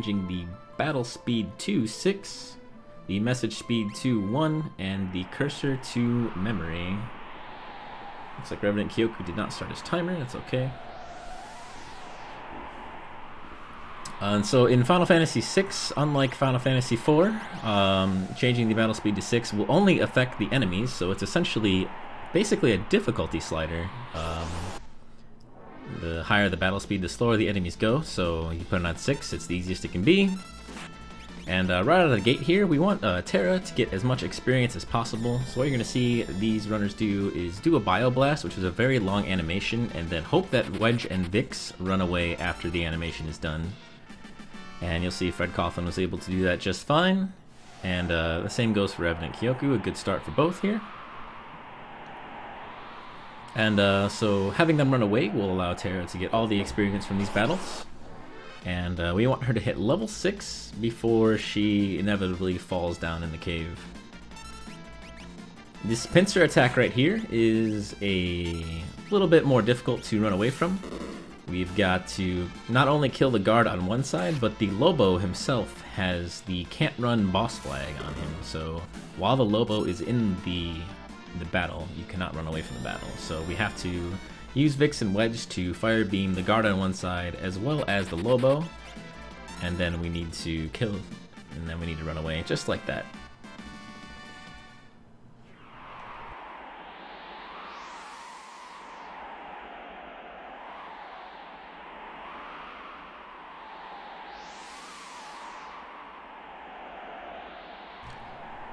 Changing the battle speed to 6, the message speed to 1, and the cursor to memory. Looks like revenantkioku did not start his timer, that's okay. And so in Final Fantasy VI, unlike Final Fantasy IV, changing the battle speed to 6 will only affect the enemies, so it's essentially basically a difficulty slider. The higher the battle speed, the slower the enemies go, so you put it on 6, it's the easiest it can be. And right out of the gate here, we want Terra to get as much experience as possible. So what you're going to see these runners do is do a Bio Blast, which is a very long animation, and then hope that Wedge and Vix run away after the animation is done. And you'll see fcoughlin was able to do that just fine. And the same goes for revenantkioku, a good start for both here. And so having them run away will allow Terra to get all the experience from these battles. And we want her to hit level 6 before she inevitably falls down in the cave. This pincer attack right here is a little bit more difficult to run away from. We've got to not only kill the guard on one side, but the Lobo himself has the can't run boss flag on him. So while the Lobo is in the battle, you cannot run away from the battle. So we have to use Vix and Wedge to fire beam the guard on one side as well as the Lobo, and then we need to kill, and then we need to run away just like that.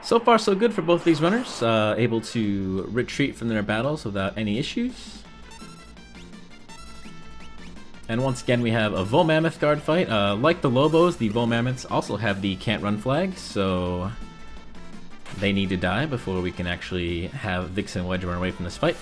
So far so good for both these runners, able to retreat from their battles without any issues. And once again we have a Vomammoth guard fight. Like the Lobos, the Vomammoths also have the can't run flag, so they need to die before we can actually have Vix and Wedge run away from this fight.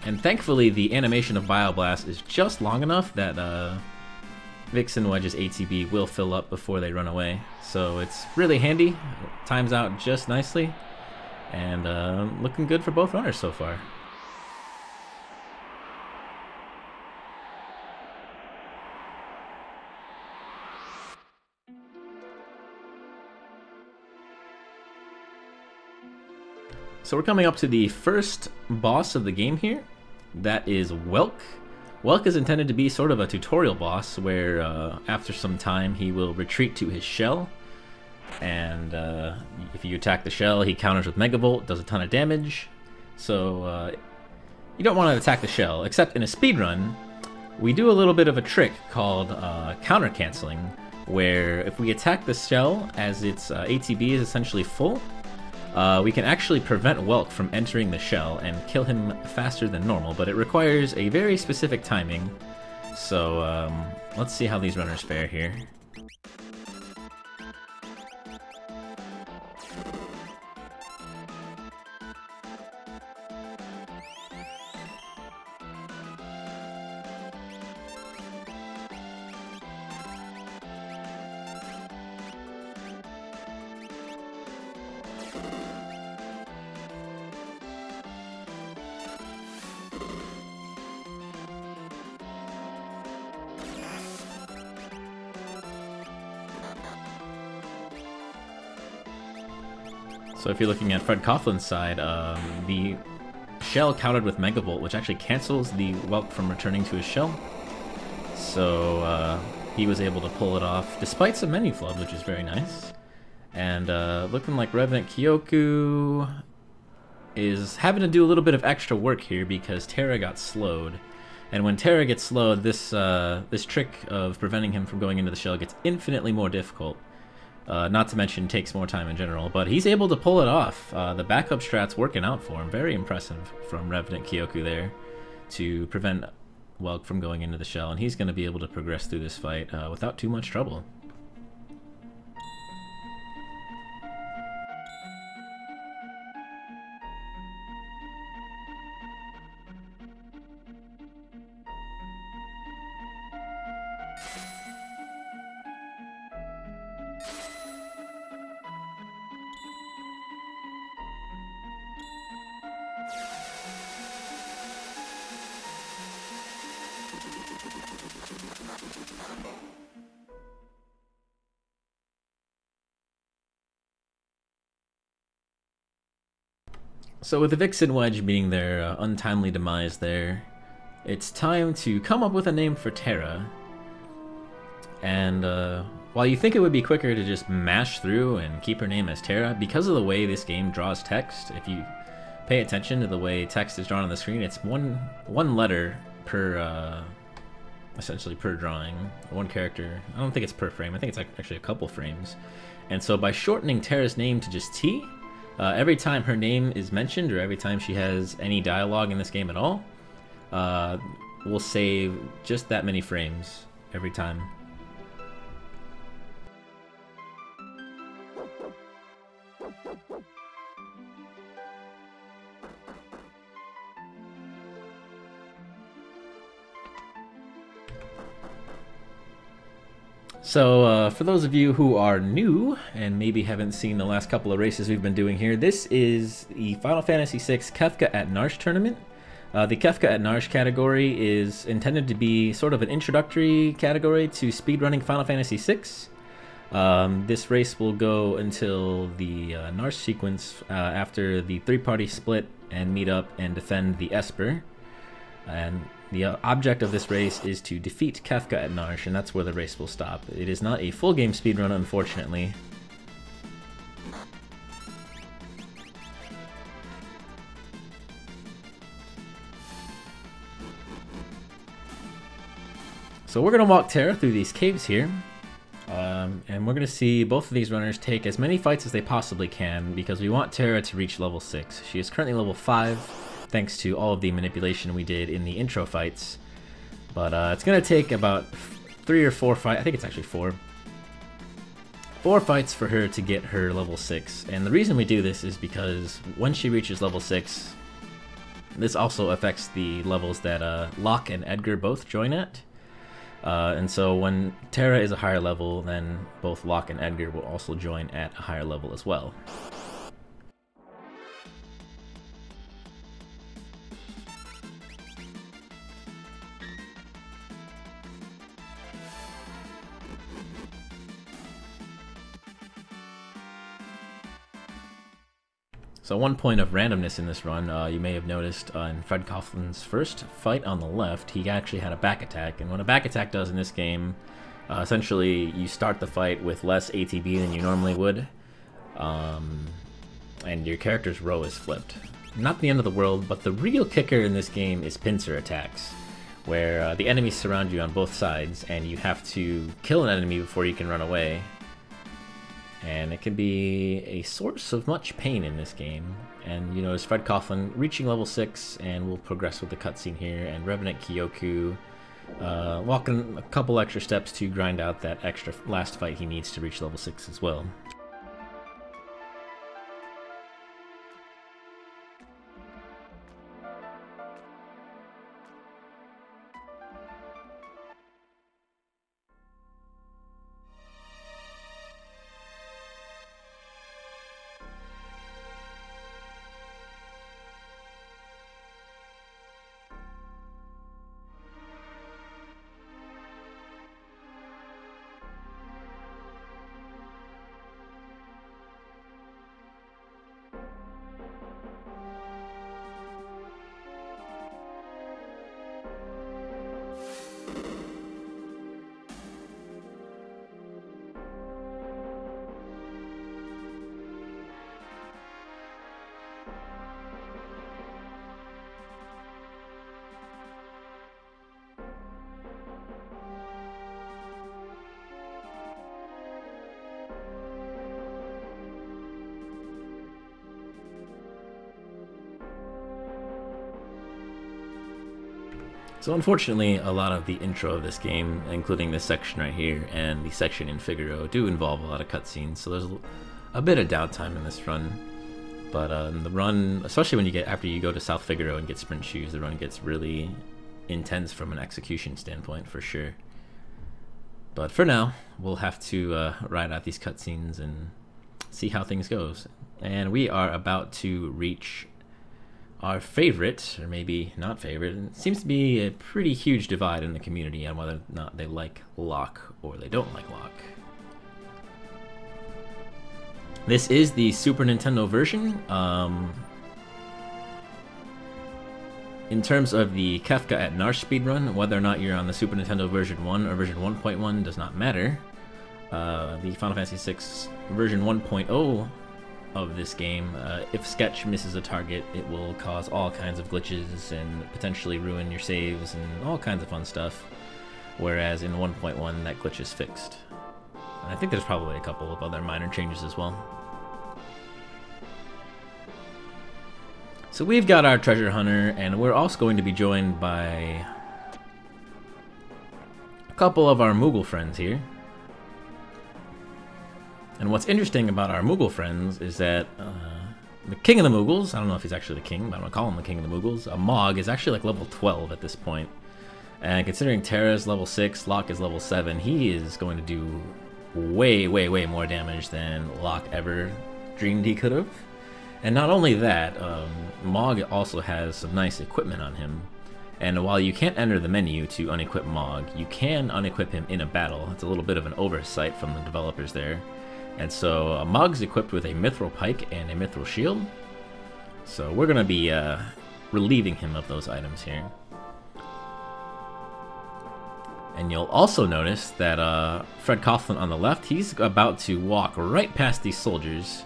And thankfully, the animation of Bio Blast is just long enough that Vix and Wedge's ATB will fill up before they run away. So it's really handy, times out just nicely, and looking good for both runners so far. So we're coming up to the first boss of the game here. That is Welk. Welk is intended to be sort of a tutorial boss where after some time he will retreat to his shell, and if you attack the shell he counters with Megavolt, does a ton of damage. So you don't want to attack the shell, except in a speedrun we do a little bit of a trick called counter canceling, where if we attack the shell as its ATB is essentially full, we can actually prevent Welk from entering the shell and kill him faster than normal, but it requires a very specific timing. So let's see how these runners fare here. So if you're looking at fcoughlin's side, the shell countered with Megavolt, which actually cancels the Welk from returning to his shell. So he was able to pull it off despite some menu flood, which is very nice. And looking like revenantkioku is having to do a little bit of extra work here because Terra got slowed. And when Terra gets slowed, this trick of preventing him from going into the shell gets infinitely more difficult. Not to mention takes more time in general, but he's able to pull it off. The backup strat's working out for him. Very impressive from revenantkioku there to prevent Welk from going into the shell, and he's going to be able to progress through this fight without too much trouble. So with the Vixen Wedge being their untimely demise there, it's time to come up with a name for Terra. And while you think it would be quicker to just mash through and keep her name as Terra, because of the way this game draws text, if you pay attention to the way text is drawn on the screen, it's one letter per, essentially per drawing, one character. I don't think it's per frame, I think it's actually a couple frames. And so by shortening Terra's name to just T, every time her name is mentioned, or every time she has any dialogue in this game at all, we'll save just that many frames every time. So for those of you who are new and maybe haven't seen the last couple of races we've been doing here, this is the Final Fantasy VI Kefka at Narshe Tournament. The Kefka at Narshe category is intended to be sort of an introductory category to speedrunning Final Fantasy VI. This race will go until the Narshe sequence after the three-party split and meet up and defend the Esper. And the object of this race is to defeat Kefka at Narshe, and that's where the race will stop. It is not a full game speedrun, unfortunately. So we're going to walk Terra through these caves here, and we're going to see both of these runners take as many fights as they possibly can, because we want Terra to reach level 6. She is currently level 5. Thanks to all of the manipulation we did in the intro fights. But it's going to take about 3 or 4 fights, I think it's actually 4. 4 fights for her to get her level 6. And the reason we do this is because when she reaches level 6, this also affects the levels that Locke and Edgar both join at. And so when Terra is a higher level, then both Locke and Edgar will also join at a higher level as well. So one point of randomness in this run, you may have noticed in fcoughlин's first fight on the left, he actually had a back attack. And what a back attack does in this game, essentially you start the fight with less ATB than you normally would, and your character's row is flipped. Not the end of the world, but the real kicker in this game is pincer attacks, where the enemies surround you on both sides, and you have to kill an enemy before you can run away. And it can be a source of much pain in this game. And you notice fcoughlin reaching level 6, and we'll progress with the cutscene here, and revenantkioku walking a couple extra steps to grind out that extra last fight he needs to reach level 6 as well. So unfortunately, a lot of the intro of this game, including this section right here and the section in Figaro, do involve a lot of cutscenes, so there's a bit of downtime in this run. But the run, especially when you get after you go to South Figaro and get sprint shoes, the run gets really intense from an execution standpoint for sure. But for now, we'll have to ride out these cutscenes and see how things goes. And we are about to reach our favorite, or maybe not favorite. It seems to be a pretty huge divide in the community on whether or not they like Locke or they don't like Locke. This is the Super Nintendo version. In terms of the Kefka at Narshe speedrun, whether or not you're on the Super Nintendo version 1 or version 1.1 does not matter. The Final Fantasy VI version 1.0 of this game, if Sketch misses a target, it will cause all kinds of glitches and potentially ruin your saves and all kinds of fun stuff. Whereas in 1.1, that glitch is fixed. And I think there's probably a couple of other minor changes as well. So we've got our treasure hunter, and we're also going to be joined by a couple of our Moogle friends here. And what's interesting about our Moogle friends is that the king of the Moogles, I don't know if he's actually the king, but I'm going to call him the king of the Moogles, Mog is actually like level 12 at this point. And considering Terra's level 6, Locke is level 7, he is going to do way, way, way more damage than Locke ever dreamed he could have. And not only that, Mog also has some nice equipment on him. And while you can't enter the menu to unequip Mog, you can unequip him in a battle. It's a little bit of an oversight from the developers there. And so Mog's equipped with a mithril pike and a mithril shield. So we're going to be relieving him of those items here. And you'll also notice that Fred Coughlin on the left, he's about to walk right past these soldiers.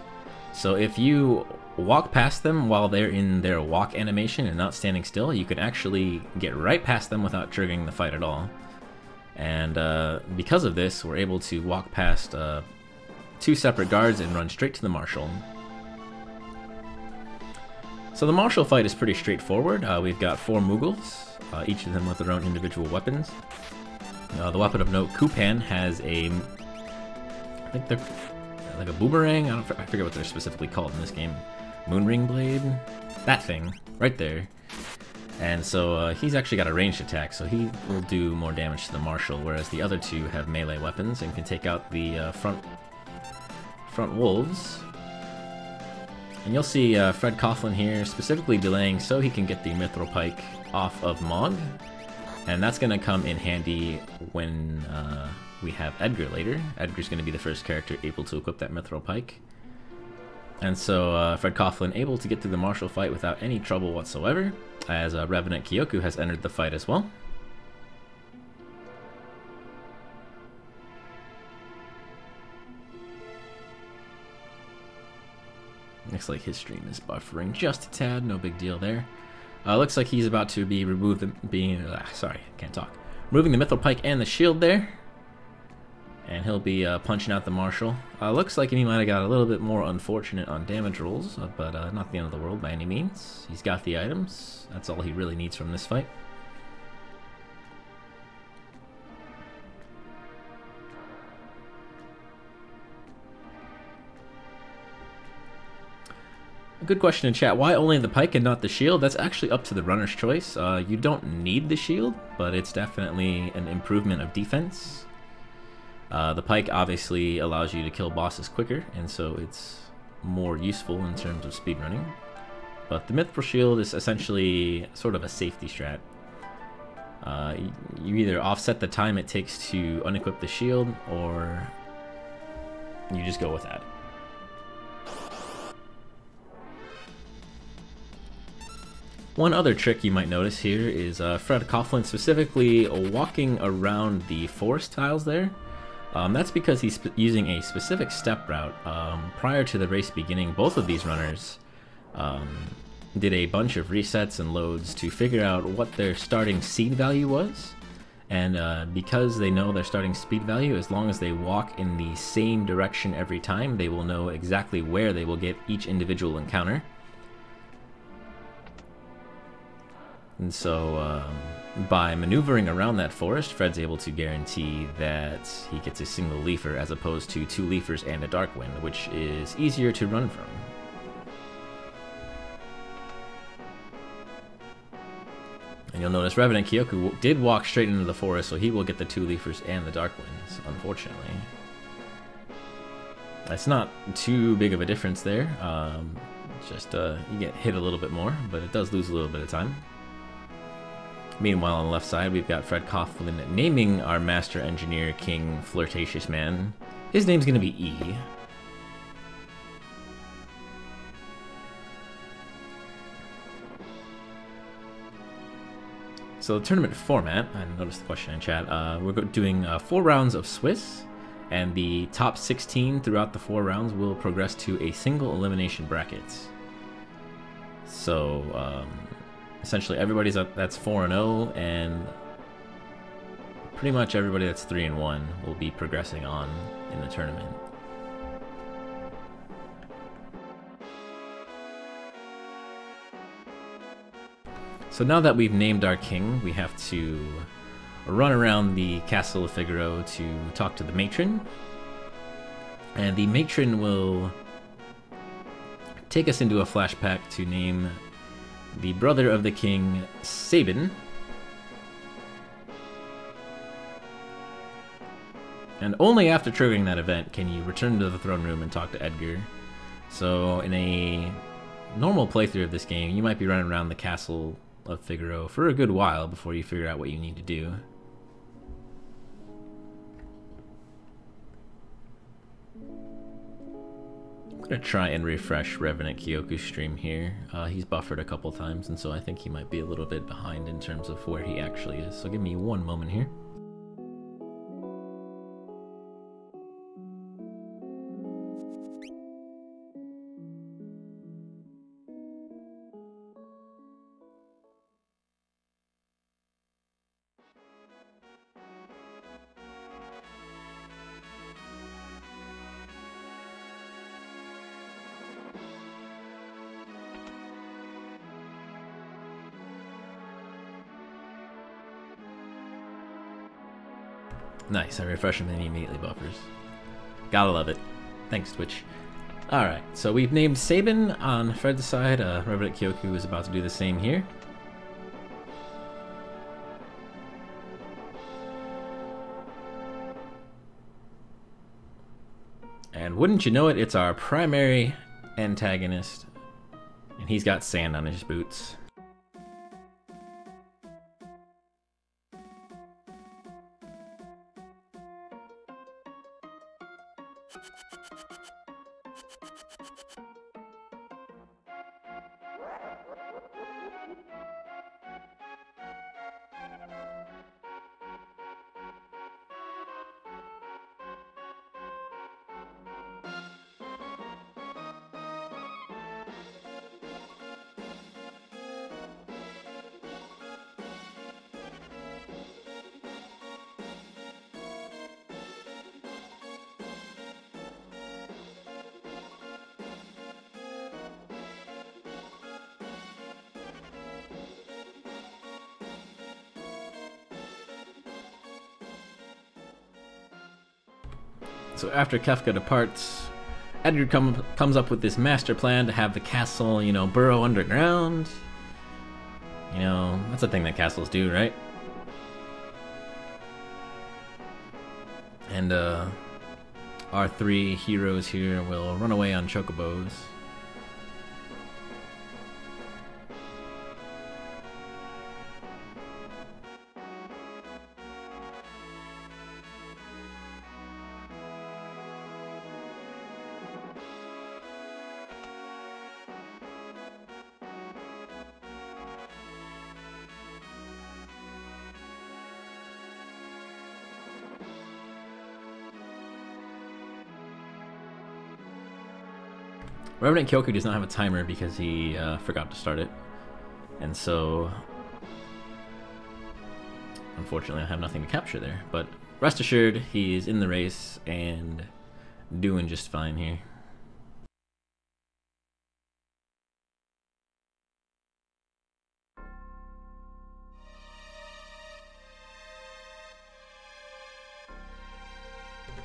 So if you walk past them while they're in their walk animation and not standing still, you can actually get right past them without triggering the fight at all. And because of this, we're able to walk past 2 separate guards and run straight to the Marshal. So the Marshal fight is pretty straightforward. We've got 4 Moogles, each of them with their own individual weapons. The weapon of note, Kupan, has a, I think they're like a boomerang. I forget what they're specifically called in this game. Moonring blade, that thing right there. And so he's actually got a ranged attack, so he will do more damage to the Marshal, whereas the other 2 have melee weapons and can take out the front wolves. And you'll see Fred Coughlin here specifically delaying so he can get the mithril pike off of Mog. And that's going to come in handy when we have Edgar later. Edgar's going to be the first character able to equip that mithril pike. And so Fred Coughlin able to get through the Marshal fight without any trouble whatsoever, as revenantkioku has entered the fight as well. Looks like his stream is buffering just a tad, no big deal there. Looks like he's about to be removing the mithril pike and the shield there. And he'll be punching out the Marshal. Looks like he might have got a little bit more unfortunate on damage rolls, but not the end of the world by any means. He's got the items. That's all he really needs from this fight. Good question in chat. Why only the pike and not the shield? That's actually up to the runner's choice. You don't need the shield, but it's definitely an improvement of defense. The pike obviously allows you to kill bosses quicker, and so it's more useful in terms of speedrunning. But the mithril shield is essentially sort of a safety strat. You either offset the time it takes to unequip the shield, or you just go with that. One other trick you might notice here is Fred Coughlin specifically walking around the forest tiles there. That's because he's using a specific step route. Prior to the race beginning, both of these runners did a bunch of resets and loads to figure out what their starting seed value was. And because they know their starting speed value, as long as they walk in the same direction every time, they will know exactly where they will get each individual encounter. And so by maneuvering around that forest, Fred's able to guarantee that he gets a single leafer as opposed to 2 leafers and a dark wind, which is easier to run from. And you'll notice revenantkioku did walk straight into the forest, so he will get the 2 leafers and the dark winds, unfortunately. That's not too big of a difference there. Just you get hit a little bit more, but it does lose a little bit of time. Meanwhile, on the left side, we've got Fred Coughlin naming our Master Engineer King Flirtatious Man. His name's going to be E. So the tournament format, I noticed the question in chat, we're doing 4 rounds of Swiss, and the top 16 throughout the 4 rounds will progress to a single elimination bracket. So essentially everybody's that's 4-0, and pretty much everybody that's 3-1 will be progressing on in the tournament. So now that we've named our king, we have to run around the Castle of Figaro to talk to the matron. And the matron will take us into a flashback to name the brother of the king, Sabin. And only after triggering that event can you return to the throne room and talk to Edgar. So in a normal playthrough of this game, you might be running around the Castle of Figaro for a good while before you figure out what you need to do. I'm gonna try and refresh revenantkioku's stream here. He's buffered a couple times, and so I think he might be a little bit behind in terms of where he actually is. So give me one moment here. Nice, I refresh him and he immediately buffers. Gotta love it. Thanks, Twitch. Alright, so we've named Sabin on Fred's side. revenantkioku is about to do the same here. And wouldn't you know it, it's our primary antagonist. And he's got sand on his boots. So after Kefka departs, Edgar comes up with this master plan to have the castle, you know, burrow underground. You know, that's a thing that castles do, right? And our 3 heroes here will run away on chocobos. revenantkioku does not have a timer because he forgot to start it, and so unfortunately I have nothing to capture there, but rest assured he's in the race and doing just fine here.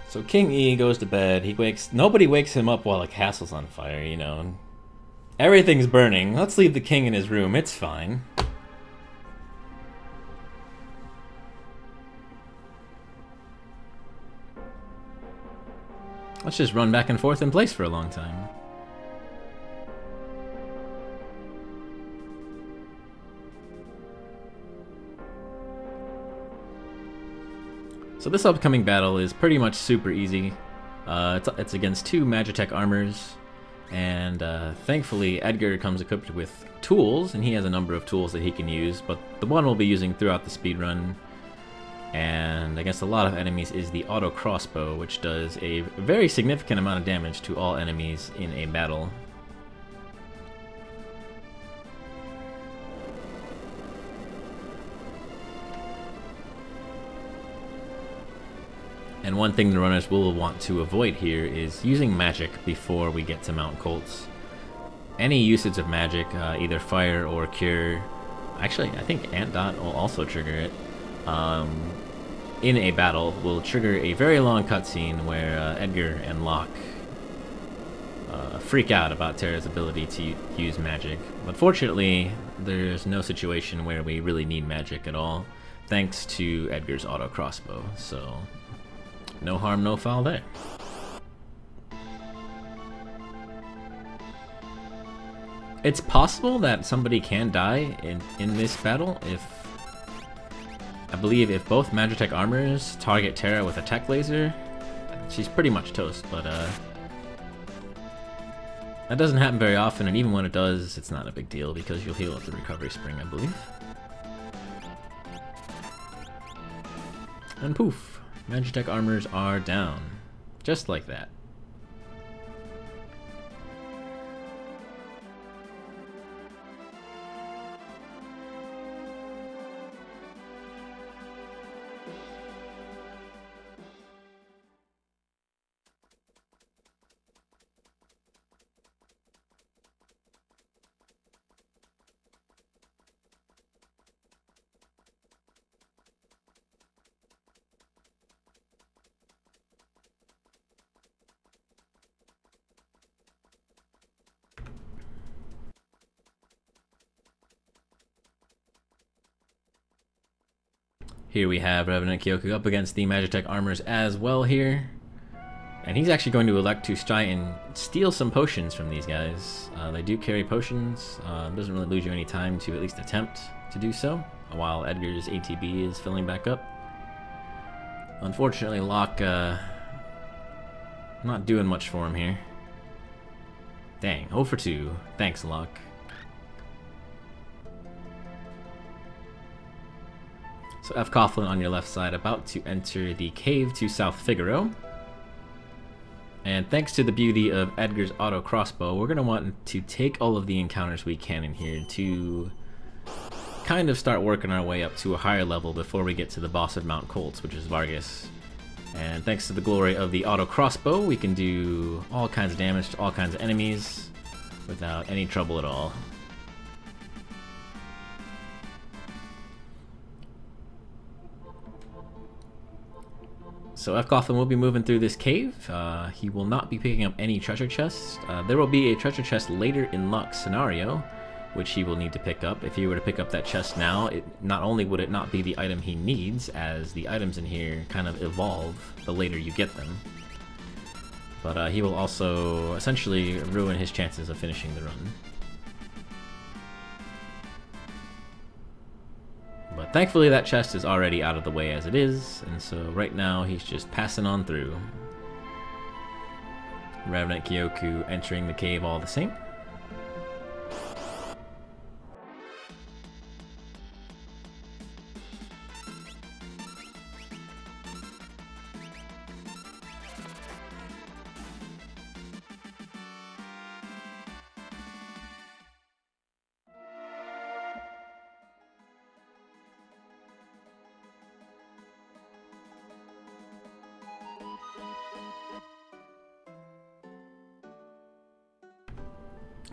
So King E goes to bed. Nobody wakes him up while the castle's on fire, you know. Everything's burning. Let's leave the king in his room. It's fine. Let's just run back and forth in place for a long time. So this upcoming battle is pretty much super easy. It's against 2 Magitech armors, And thankfully, Edgar comes equipped with tools, and he has a number of tools that he can use, but the one we'll be using throughout the speedrun and against a lot of enemies is the auto crossbow, which does a very significant amount of damage to all enemies in a battle. And one thing the runners will want to avoid here is using magic before we get to Mount Colts. Any usage of magic, either fire or cure, actually I think Ant Dot will also trigger it, in a battle will trigger a very long cutscene where Edgar and Locke freak out about Terra's ability to use magic. But fortunately, there's no situation where we really need magic at all, thanks to Edgar's auto crossbow, so no harm, no foul there. It's possible that somebody can die in this battle if, I believe, if both Magitech armors target Terra with a tech laser. She's pretty much toast, but that doesn't happen very often, and even when it does, it's not a big deal because you'll heal up the recovery spring, I believe. And poof. Magitech armors are down. Just like that. Here we have Revenantkioku up against the Magitech armors as well here. And he's actually going to elect to try and steal some potions from these guys. They do carry potions. Doesn't really lose you any time to at least attempt to do so, while Edgar's ATB is filling back up. Unfortunately, Locke not doing much for him here. Dang, 0 for 2. Thanks, Locke. So fcoughlin on your left side, about to enter the cave to South Figaro. And thanks to the beauty of Edgar's auto crossbow, we're going to want to take all of the encounters we can in here to kind of start working our way up to a higher level before we get to the boss of Mount Colts, which is Vargas. And thanks to the glory of the auto crossbow, we can do all kinds of damage to all kinds of enemies without any trouble at all. So fcoughlin will be moving through this cave. He will not be picking up any treasure chests. There will be a treasure chest later in Locke's scenario, which he will need to pick up. If he were to pick up that chest now, not only would it not be the item he needs, as the items in here kind of evolve the later you get them, but he will also essentially ruin his chances of finishing the run. But thankfully that chest is already out of the way as it is, and so right now he's just passing on through. Revenantkioku entering the cave all the same.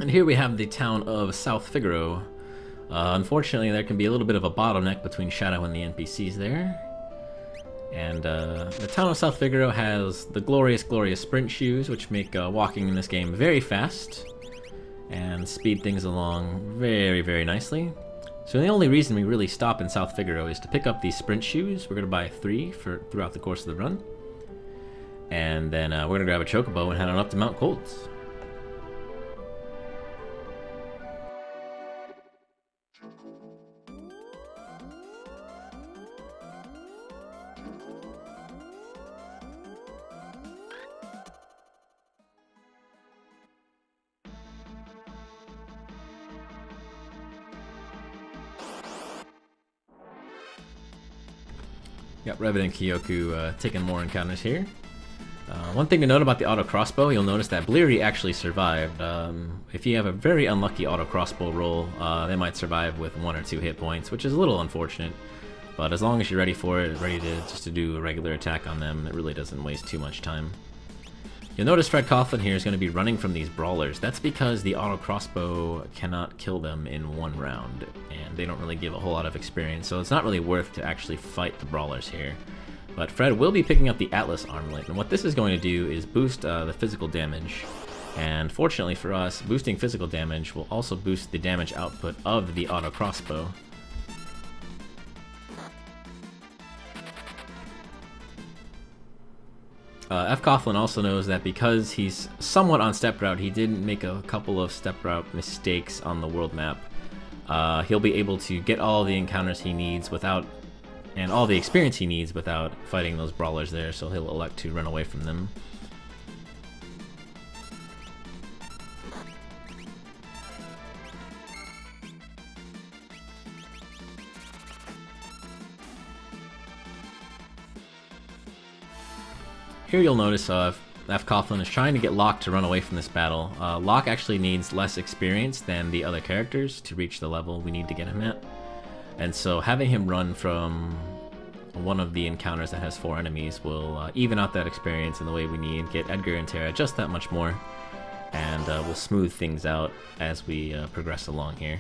And here we have the town of South Figaro. Unfortunately, there can be a little bit of a bottleneck between Shadow and the NPCs there. And the town of South Figaro has the glorious sprint shoes, which make walking in this game very fast and speed things along very, very nicely. So the only reason we really stop in South Figaro is to pick up these sprint shoes. We're going to buy 3 throughout the course of the run. And then we're going to grab a chocobo and head on up to Mount Colts. Got revenantkioku taking more encounters here. One thing to note about the auto crossbow, you'll notice that Bleary actually survived. If you have a very unlucky auto crossbow roll, they might survive with 1 or 2 hit points, which is a little unfortunate. But as long as you're ready for it, ready to just to do a regular attack on them, it really doesn't waste too much time. You'll notice fcoughlin here is going to be running from these brawlers. That's because the auto crossbow cannot kill them in 1 round, and they don't really give a whole lot of experience, so it's not really worth to actually fight the brawlers here. But Fred will be picking up the Atlas armlet, and what this is going to do is boost the physical damage. And fortunately for us, boosting physical damage will also boost the damage output of the auto crossbow. fcoughlin also knows that because he's somewhat on step route, he didn't make a couple of step route mistakes on the world map. He'll be able to get all the encounters he needs without, and all the experience he needs without fighting those brawlers there, so he'll elect to run away from them. Here you'll notice fcoughlin is trying to get Locke to run away from this battle. Locke actually needs less experience than the other characters to reach the level we need to get him at. And so having him run from one of the encounters that has 4 enemies will even out that experience in the way we need, get Edgar and Terra just that much more, and we'll smooth things out as we progress along here.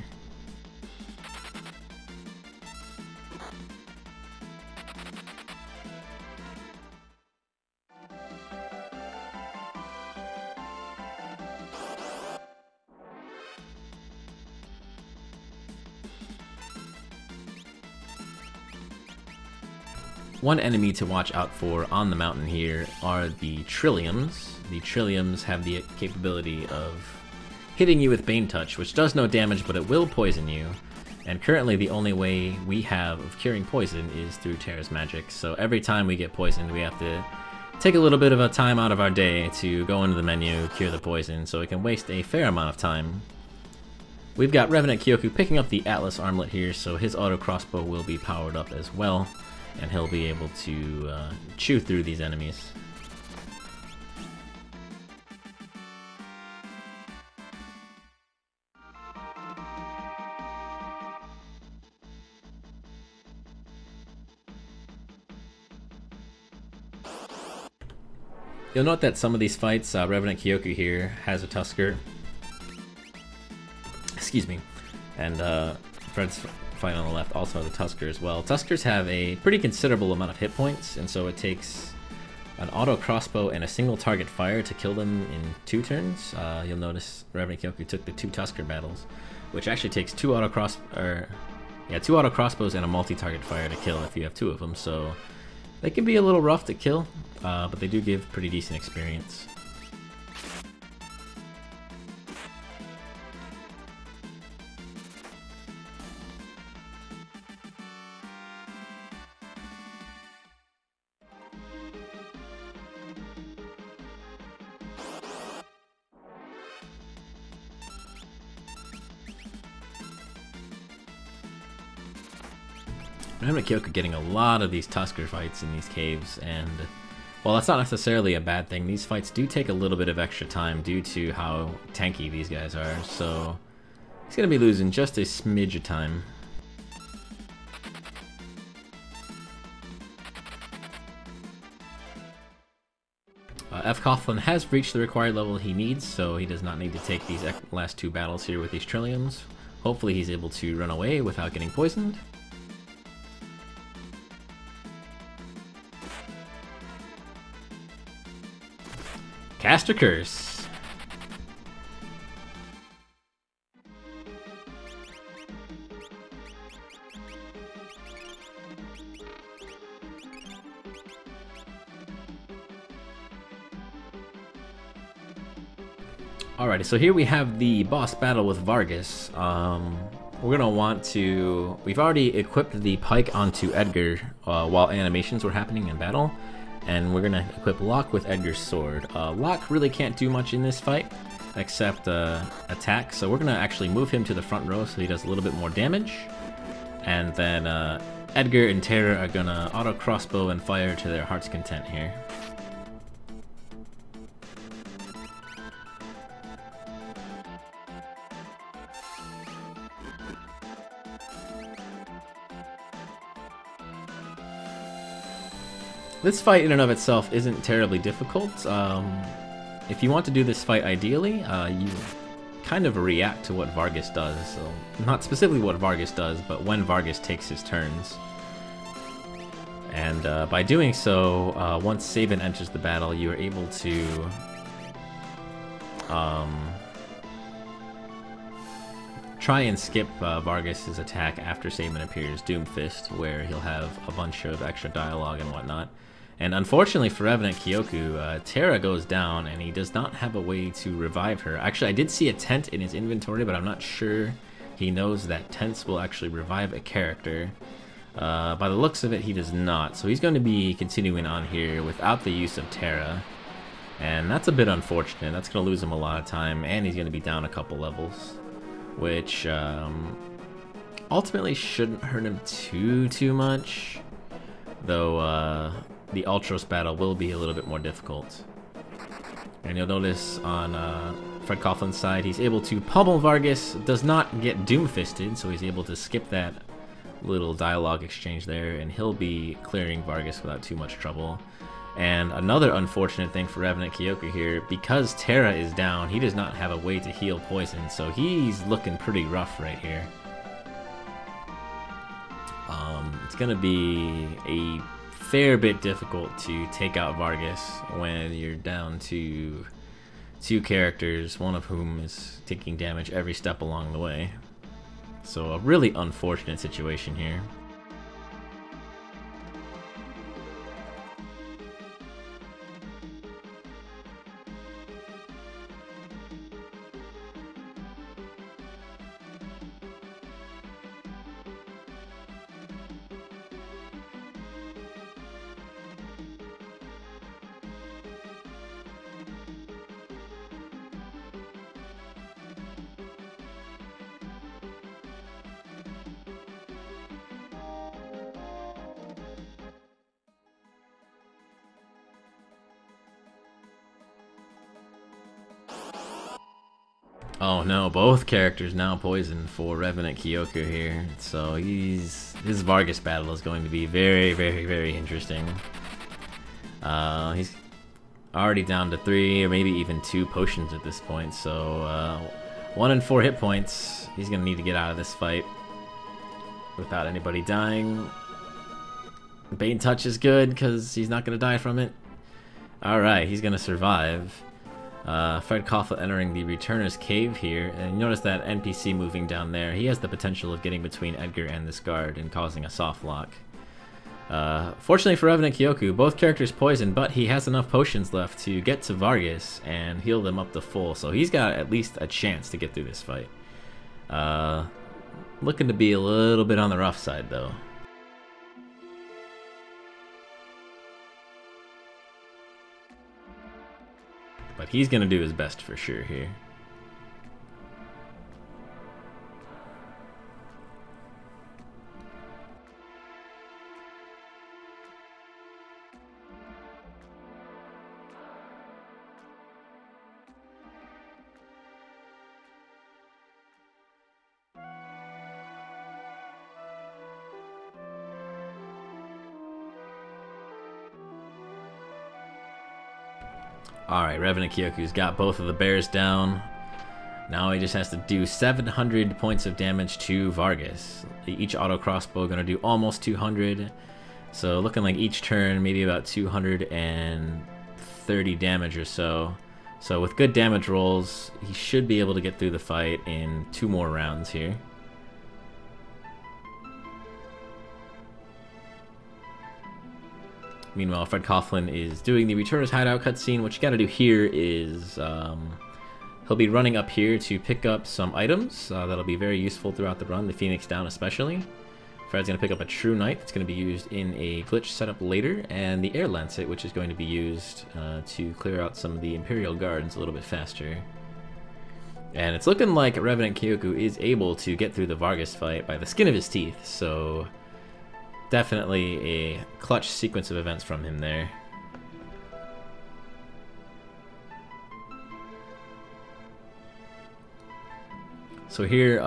One enemy to watch out for on the mountain here are the Trilliums. The Trilliums have the capability of hitting you with Bane Touch, which does no damage, but it will poison you. And currently the only way we have of curing poison is through Terra's magic. So every time we get poisoned, we have to take a little bit of a time out of our day to go into the menu, cure the poison, so it can waste a fair amount of time. We've got revenantkioku picking up the Atlas armlet here, so his auto crossbow will be powered up as well, and he'll be able to chew through these enemies. You'll note that some of these fights, revenantkioku here has a Tusker. Excuse me. And Fred's fight on the left also has a Tusker as well. Tuskers have a pretty considerable amount of hit points, and so it takes an auto crossbow and a single target fire to kill them in 2 turns. You'll notice revenantkioku took the 2 Tusker battles, which actually takes 2 auto crossbows and a multi-target fire to kill if you have 2 of them, so they can be a little rough to kill, but they do give pretty decent experience. revenantkioku getting a lot of these Tusker fights in these caves, and while that's not necessarily a bad thing, these fights do take a little bit of extra time due to how tanky these guys are, so he's going to be losing just a smidge of time. fcoughlin has reached the required level he needs, so he does not need to take these last 2 battles here with these Trilliums. Hopefully he's able to run away without getting poisoned. Cast a Curse. Alrighty, so here we have the boss battle with Vargas. We're gonna want to... We've already equipped the pike onto Edgar while animations were happening in battle, and we're gonna equip Locke with Edgar's sword. Locke really can't do much in this fight except attack, so we're gonna actually move him to the front row so he does a little bit more damage, and then Edgar and Terra are gonna auto crossbow and fire to their heart's content here. This fight in and of itself isn't terribly difficult. If you want to do this fight ideally, you kind of react to what Vargas does. So not specifically what Vargas does, but when Vargas takes his turns. And by doing so, once Sabin enters the battle, you are able to try and skip Vargas's attack after Sabin appears, Doomfist, where he'll have a bunch of extra dialogue and whatnot. And unfortunately for revenantkioku, Terra goes down and he does not have a way to revive her. Actually, I did see a tent in his inventory, but I'm not sure he knows that tents will actually revive a character. By the looks of it, he does not. So he's going to be continuing on here without the use of Terra. And that's a bit unfortunate. That's going to lose him a lot of time, and he's going to be down a couple levels. Which ultimately shouldn't hurt him too much. Though the Ultros battle will be a little bit more difficult. And you'll notice on fcoughlин's side, he's able to pummel Vargas, does not get Doomfisted, so he's able to skip that little dialogue exchange there, and he'll be clearing Vargas without too much trouble. And another unfortunate thing for revenantkioku here, because Terra is down, he does not have a way to heal poison, so he's looking pretty rough right here. It's gonna be a fair bit difficult to take out Vargas when you're down to two characters, one of whom is taking damage every step along the way. So a really unfortunate situation here. Oh no, both characters now poisoned for revenantkioku here. So his Vargas battle is going to be very interesting. He's already down to 3 or maybe even 2 potions at this point. So 1 in 4 hit points. He's gonna need to get out of this fight without anybody dying. Bane touch is good because he's not gonna die from it. Alright, he's gonna survive. fcoughlin entering the Returner's Cave here, and you notice that NPC moving down there. He has the potential of getting between Edgar and this guard and causing a soft lock. Fortunately for revenantkioku, both characters poisoned, but he has enough potions left to get to Vargas and heal them up to full, so he's got at least a chance to get through this fight. Looking to be a little bit on the rough side though. But he's gonna do his best for sure here. Alright, revenantkioku's got both of the bears down. Now he just has to do 700 points of damage to Vargas. Each auto crossbow gonna do almost 200. So looking like each turn maybe about 230 damage or so. So with good damage rolls, he should be able to get through the fight in 2 more rounds here. Meanwhile, fcoughlin is doing the Returner's Hideout cutscene. What you gotta do here is he'll be running up here to pick up some items that'll be very useful throughout the run, the Phoenix Down especially. Fred's gonna pick up a True Knight that's gonna be used in a glitch setup later, and the Air Lancet, which is going to be used to clear out some of the Imperial Guards a little bit faster. And it's looking like revenantkioku is able to get through the Vargas fight by the skin of his teeth, so definitely a clutch sequence of events from him there. So here,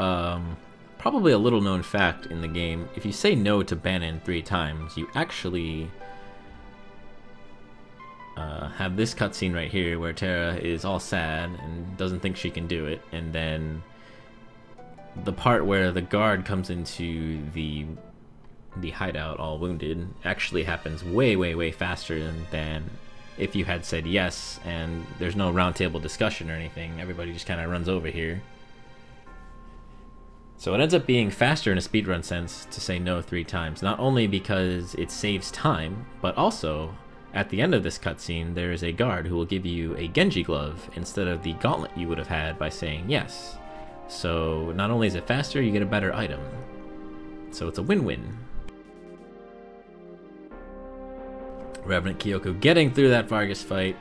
probably a little known fact in the game, if you say no to Banon 3 times, you actually have this cutscene right here where Terra is all sad and doesn't think she can do it, and then the part where the guard comes into the hideout all wounded actually happens way faster than if you had said yes, and there's no roundtable discussion or anything. Everybody just kind of runs over here. So it ends up being faster in a speedrun sense to say no 3 times, not only because it saves time, but also at the end of this cutscene there is a guard who will give you a Genji glove instead of the gauntlet you would have had by saying yes. So not only is it faster, you get a better item. So it's a win-win. revenantkioku getting through that Vargas fight.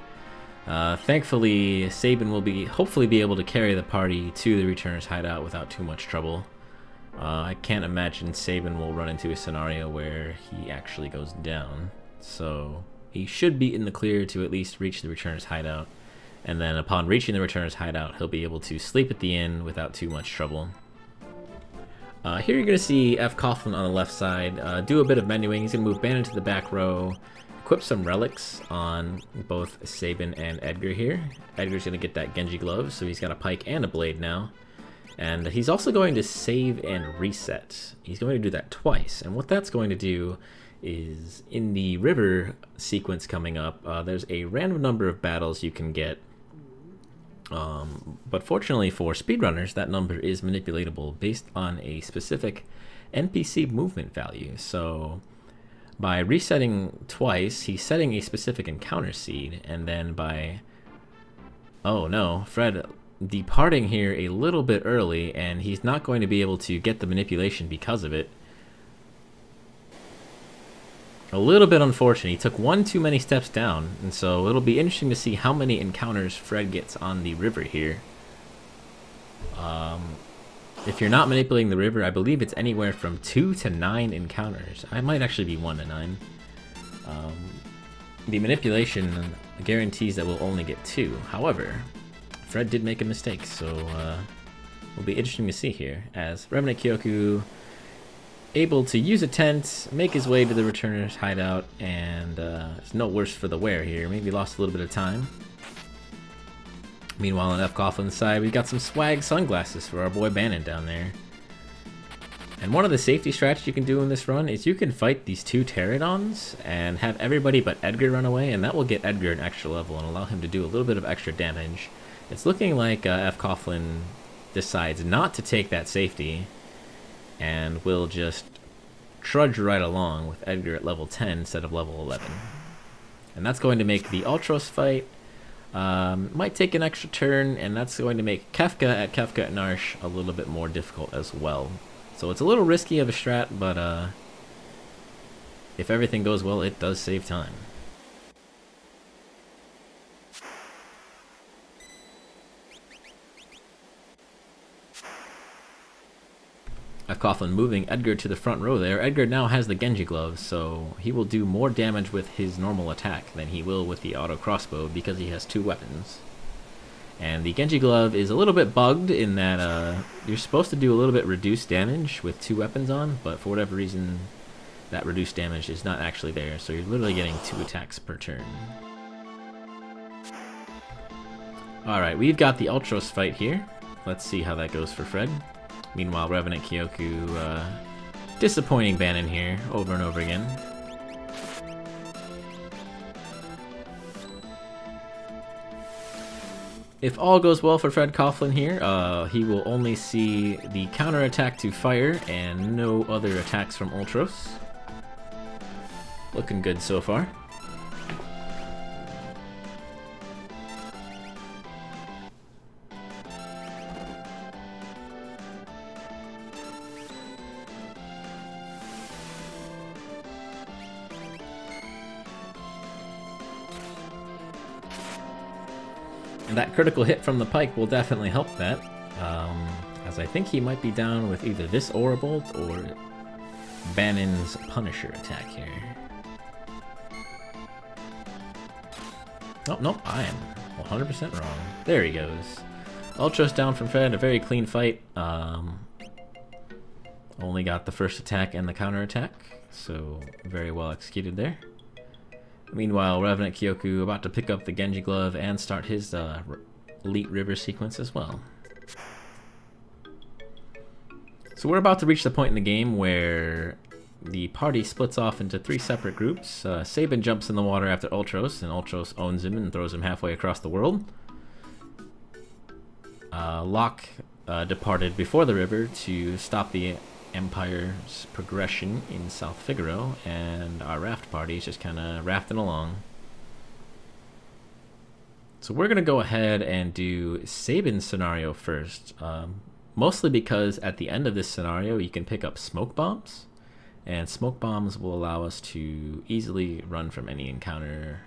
Thankfully, Sabin will hopefully be able to carry the party to the Returner's hideout without too much trouble. I can't imagine Sabin will run into a scenario where he actually goes down. So he should be in the clear to at least reach the Returner's hideout. And then upon reaching the Returner's hideout, he'll be able to sleep at the inn without too much trouble. Here you're going to see fcoughlin on the left side do a bit of menuing. He's going to move Banon to the back row, equip some relics on both Sabin and Edgar here. Edgar's going to get that Genji glove, so he's got a pike and a blade now. And he's also going to save and reset. He's going to do that twice, and what that's going to do is in the river sequence coming up, there's a random number of battles you can get. But fortunately for speedrunners, that number is manipulatable based on a specific NPC movement value. So by resetting twice, he's setting a specific encounter seed, and then by... oh no, Fred departing here a little bit early, and he's not going to be able to get the manipulation because of it. A little bit unfortunate. He took one too many steps down, and so it'll be interesting to see how many encounters Fred gets on the river here. If you're not manipulating the river, I believe it's anywhere from 2 to 9 encounters. I might actually be 1 to 9. The manipulation guarantees that we'll only get 2. However, Fred did make a mistake, so will be interesting to see here as revenantkioku able to use a tent, make his way to the Returner's hideout, and it's no worse for the wear here. Maybe lost a little bit of time. Meanwhile, on fcoughlin side, we've got some swag sunglasses for our boy Banon down there. And one of the safety strategies you can do in this run is you can fight these 2 pterodons and have everybody but Edgar run away, and that will get Edgar an extra level and allow him to do a little bit of extra damage. It's looking like fcoughlin decides not to take that safety and will just trudge right along with Edgar at level 10 instead of level 11. And that's going to make the Ultros fight might take an extra turn, and that's going to make Kefka at Narshe a little bit more difficult as well. So it's a little risky of a strat, but if everything goes well, it does save time. fcoughlin moving Edgar to the front row there. Edgar now has the Genji glove, so he will do more damage with his normal attack than he will with the auto crossbow because he has 2 weapons. And the Genji glove is a little bit bugged in that you're supposed to do a little bit reduced damage with 2 weapons on, but for whatever reason that reduced damage is not actually there, so you're literally getting 2 attacks per turn. Alright, we've got the Ultros fight here. Let's see how that goes for Fred. Meanwhile, revenantkioku disappointing Banon here over and over again. If all goes well for fcoughlin here, he will only see the counterattack to fire and no other attacks from Ultros. Looking good so far. And that critical hit from the pike will definitely help that, as I think he might be down with either this Aura Bolt or Bannon's Punisher attack here. Oh, nope, I am 100% wrong. There he goes. Ultros down from Fred, a very clean fight. Only got the first attack and the counter attack, so very well executed there. Meanwhile, revenantkioku about to pick up the Genji Glove and start his Elite River sequence as well. So we're about to reach the point in the game where the party splits off into 3 separate groups. Sabin jumps in the water after Ultros, and Ultros owns him and throws him halfway across the world. Locke departed before the river to stop the Empire's progression in South Figaro, and our raft party is just kind of rafting along. So we're going to go ahead and do Sabin's scenario first, mostly because at the end of this scenario you can pick up smoke bombs, and smoke bombs will allow us to easily run from any encounter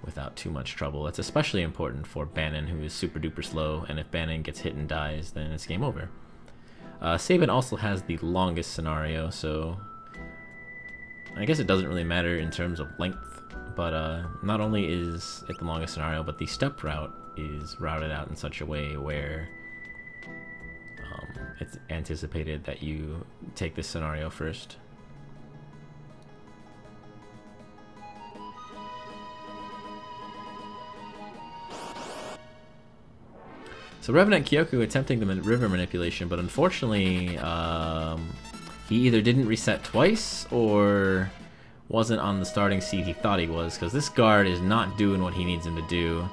without too much trouble. It's especially important for Bannon, who is super duper slow, and if Bannon gets hit and dies, then it's game over. Sabin also has the longest scenario, so I guess it doesn't really matter in terms of length, but not only is it the longest scenario, but the step route is routed out in such a way where it's anticipated that you take this scenario first. So revenantkioku attempting the river manipulation, but unfortunately he either didn't reset twice or wasn't on the starting seat he thought he was, because this guard is not doing what he needs him to do.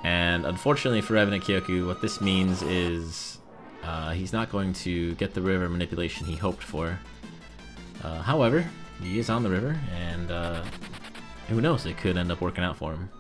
And unfortunately for revenantkioku, what this means is he's not going to get the river manipulation he hoped for. However, he is on the river, and who knows, it could end up working out for him.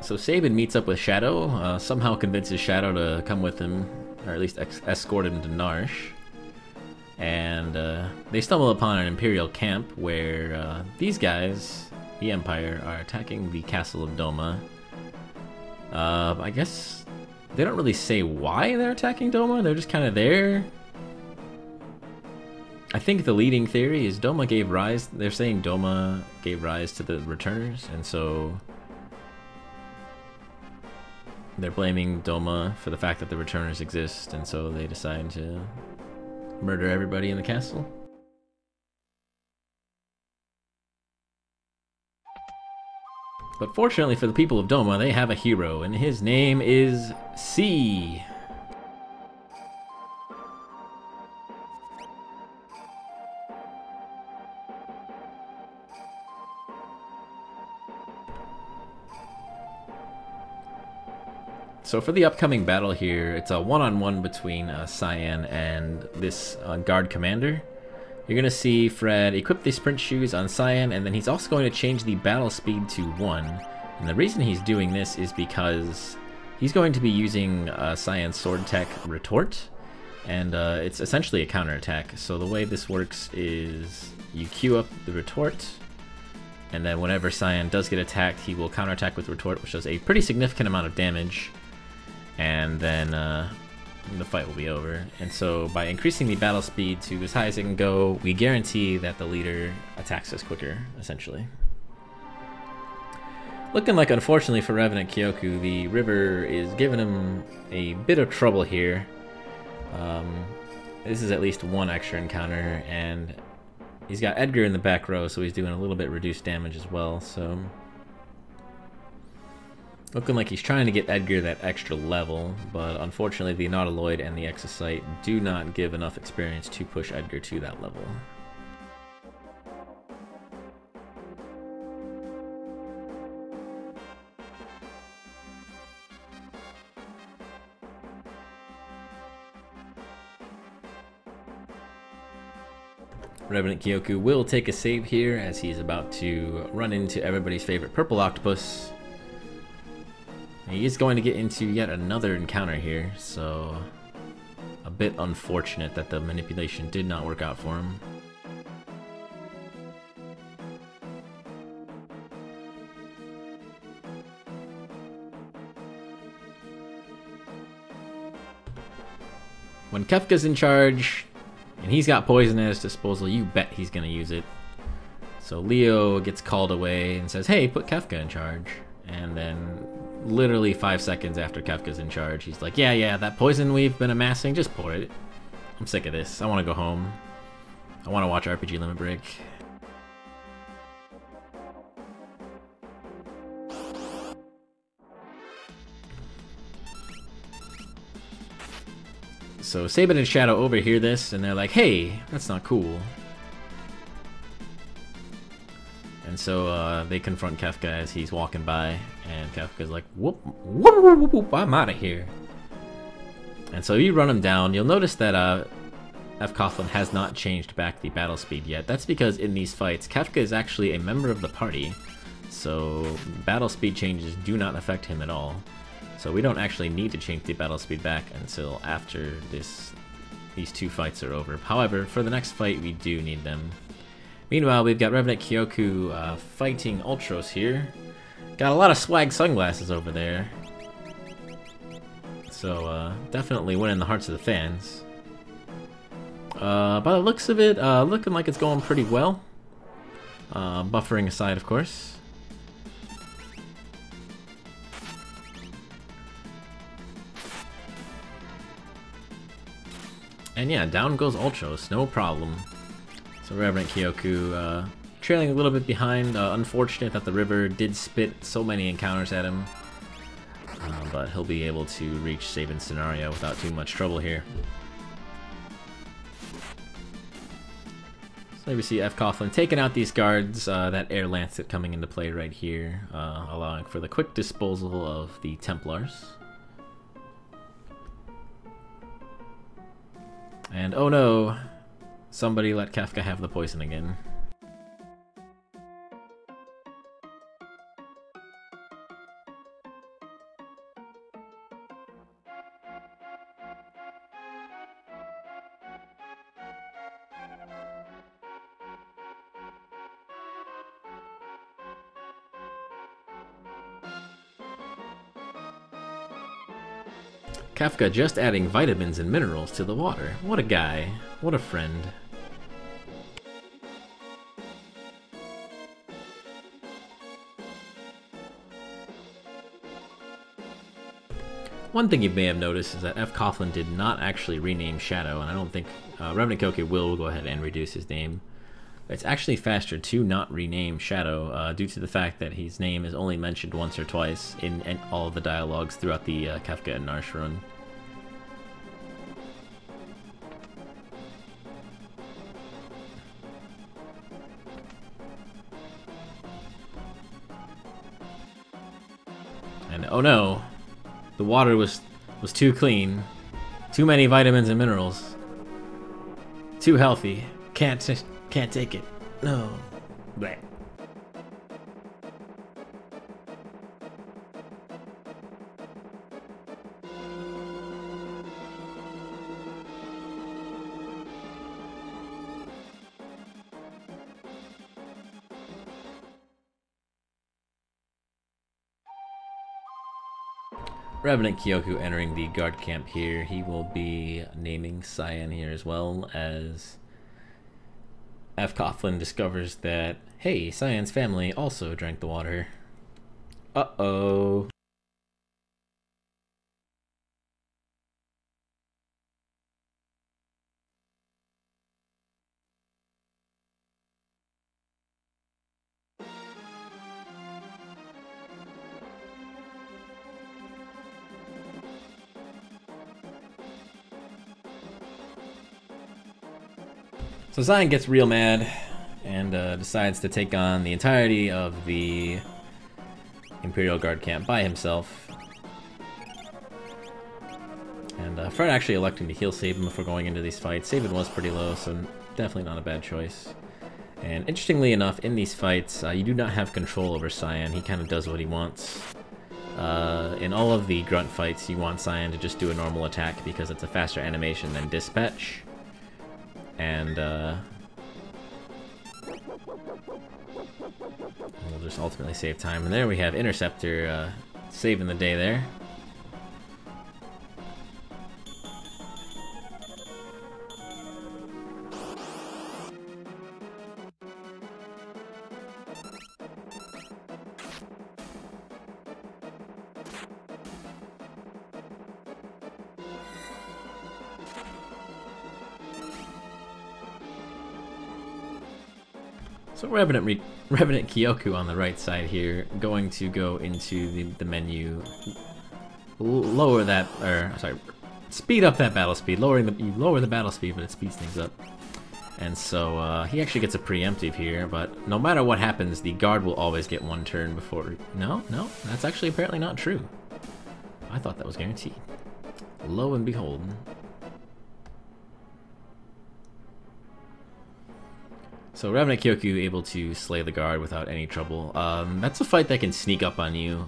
So Sabin meets up with Shadow, somehow convinces Shadow to come with him, or at least escort him to Narshe. And they stumble upon an Imperial camp where these guys, the Empire, are attacking the castle of Doma. I guess they don't really say why they're attacking Doma, they're just kind of there. I think the leading theory is Doma gave rise, they're saying Doma gave rise to the returners, and so they're blaming Doma for the fact that the returners exist, and so they decide to murder everybody in the castle. But fortunately for the people of Doma, they have a hero, and his name is C. So for the upcoming battle here, it's a one-on-one between Cyan and this guard commander. You're going to see Fred equip the sprint shoes on Cyan, and then he's also going to change the battle speed to 1. And the reason he's doing this is because he's going to be using Cyan's sword tech Retort, and it's essentially a counterattack. So the way this works is you queue up the Retort, and then whenever Cyan does get attacked, he will counterattack with Retort, which does a pretty significant amount of damage. And then the fight will be over. And so by increasing the battle speed to as high as it can go, we guarantee that the leader attacks us quicker, essentially. Looking like, unfortunately for revenantkioku, the river is giving him a bit of trouble here. This is at least one extra encounter, and he's got Edgar in the back row, so he's doing a little bit reduced damage as well, so looking like he's trying to get Edgar that extra level, but unfortunately the Nautiloid and the Exocyte do not give enough experience to push Edgar to that level. Revenant Kioku will take a save here as he's about to run into everybody's favorite purple octopus. He is going to get into yet another encounter here, so a bit unfortunate that the manipulation did not work out for him. When Kefka's in charge, and he's got poison at his disposal, you bet he's going to use it. So Leo gets called away and says, hey, put Kefka in charge. And then literally 5 seconds after Kefka's in charge, he's like, yeah, that poison we've been amassing, just pour it. I'm sick of this. I want to go home. I want to watch RPG Limit Break. So Sabin and Shadow overhear this, and they're like, hey, that's not cool. And so they confront Kefka as he's walking by, and Kefka's like, whoop, whoop, whoop, whoop, I'm out of here. And so you run him down. You'll notice that fcoughlin has not changed back the battle speed yet. That's because in these fights, Kefka is actually a member of the party, so battle speed changes do not affect him at all. So we don't actually need to change the battle speed back until after these two fights are over. However, for the next fight, we do need them. Meanwhile, we've got Revenant Kioku fighting Ultros here. Got a lot of swag sunglasses over there. So definitely winning the hearts of the fans. By the looks of it, looking like it's going pretty well. Buffering aside, of course. And yeah, down goes Ultros, no problem. So Revenant Kioku trailing a little bit behind. Unfortunate that the river did spit so many encounters at him. But he'll be able to reach Sabin's scenario without too much trouble here. So we see fcoughlin taking out these guards, that air lancet coming into play right here, allowing for the quick disposal of the Templars. And oh no, somebody let Kefka have the poison again. Kefka just adding vitamins and minerals to the water. What a guy. What a friend. One thing you may have noticed is that fcoughlin did not actually rename Shadow, and I don't think Revenant Kioku will go ahead and reduce his name. It's actually faster to not rename Shadow due to the fact that his name is only mentioned once or twice in all of the dialogues throughout the Kefka and Narshe run. And oh no, the water was too clean, too many vitamins and minerals, too healthy. Can't take it. No. Bleh. Revenant Kioku entering the guard camp here. He will be naming Cyan here as well, as fcoughlin discovers that, hey, Cyan's family also drank the water. Uh-oh. So Cyan gets real mad and decides to take on the entirety of the Imperial Guard camp by himself. And Fred actually electing to heal Sabin before going into these fights. Sabin was pretty low, so Definitely not a bad choice. And interestingly enough, in these fights, you do not have control over Cyan. He kind of does what he wants. In all of the grunt fights, you want Cyan to just do a normal attack because it's a faster animation than Dispatch. And we'll just ultimately save time. And there we have Interceptor saving the day there. So revenantkioku on the right side here, going to go into the menu, lower that, or sorry, speed up that battle speed. You lower the battle speed, but it speeds things up. And so he actually gets a preemptive here, but no matter what happens, the guard will always get one turn before. No, that's actually apparently not true. I thought that was guaranteed. Lo and behold. So revenantkioku able to slay the guard without any trouble. That's a fight that can sneak up on you.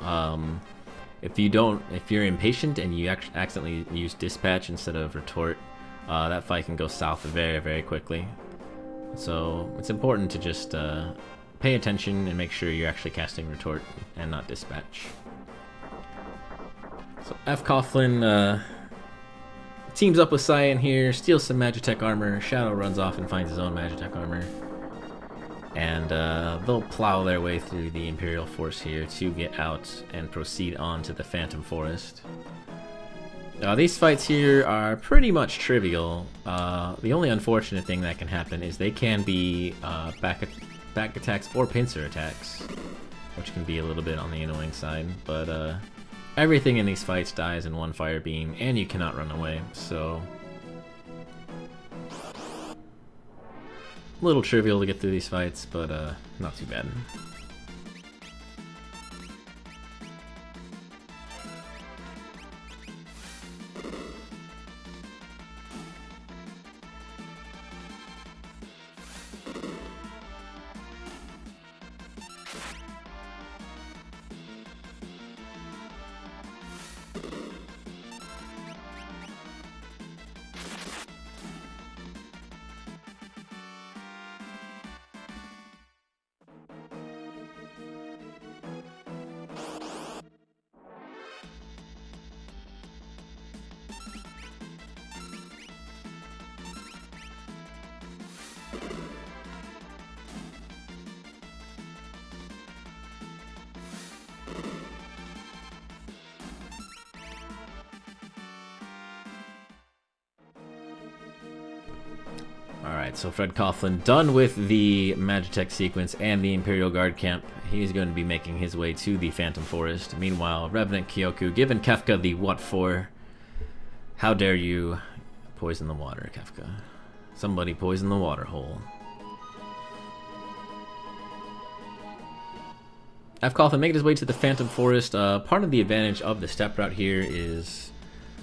If you're impatient and you accidentally use Dispatch instead of Retort, that fight can go south very, very quickly. So it's important to just pay attention and make sure you're actually casting Retort and not Dispatch. So fcoughlin teams up with Cyan here, steals some Magitech armor. Shadow runs off and finds his own Magitech armor. And they'll plow their way through the Imperial force here to get out and proceed on to the Phantom Forest. These fights here are pretty much trivial. The only unfortunate thing that can happen is they can be back attacks or pincer attacks, which can be a little bit on the annoying side. But everything in these fights dies in one fire beam, and you cannot run away, so a little trivial to get through these fights, but not too bad. Alright, so fcoughlin done with the Magitech sequence and the Imperial Guard camp. He's going to be making his way to the Phantom Forest. Meanwhile, revenantkioku giving Kefka the what for. How dare you poison the water, Kefka. Somebody poison the water hole. fcoughlin making his way to the Phantom Forest. Part of the advantage of the step route here is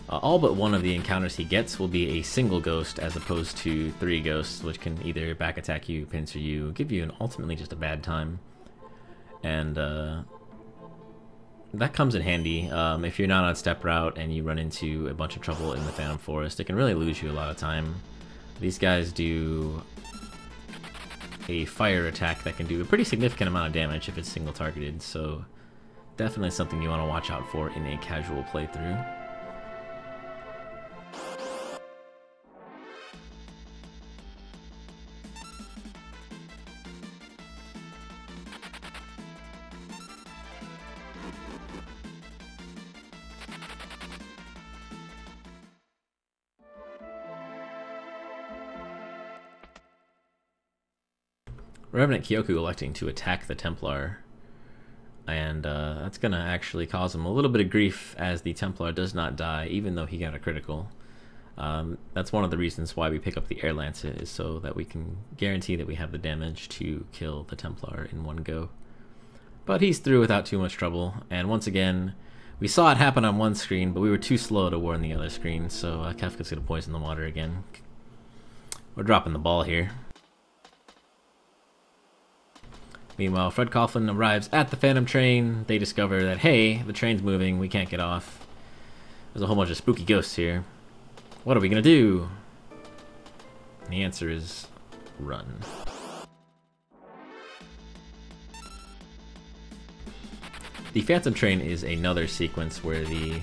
all but one of the encounters he gets will be a single ghost as opposed to 3 ghosts, which can either back attack you, pincer you, give you ultimately just a bad time. And that comes in handy. If you're not on step route and you run into a bunch of trouble in the Phantom Forest, it can really lose you a lot of time. These guys do a fire attack that can do a pretty significant amount of damage if it's single targeted, so definitely something you want to watch out for in a casual playthrough. revenantkioku electing to attack the Templar, and that's gonna actually cause him a little bit of grief as the Templar does not die even though he got a critical. That's one of the reasons why we pick up the Air Lancet, is so that we can guarantee that we have the damage to kill the Templar in one go. But he's through without too much trouble, and once again, we saw it happen on one screen, but we were too slow to warn the other screen, so Kefka's gonna poison the water again. We're dropping the ball here. Meanwhile, Fred Coughlin arrives at the Phantom Train. They discover that, hey, the train's moving, we can't get off. There's a whole bunch of spooky ghosts here. What are we gonna do? And the answer is run. The Phantom Train is another sequence where the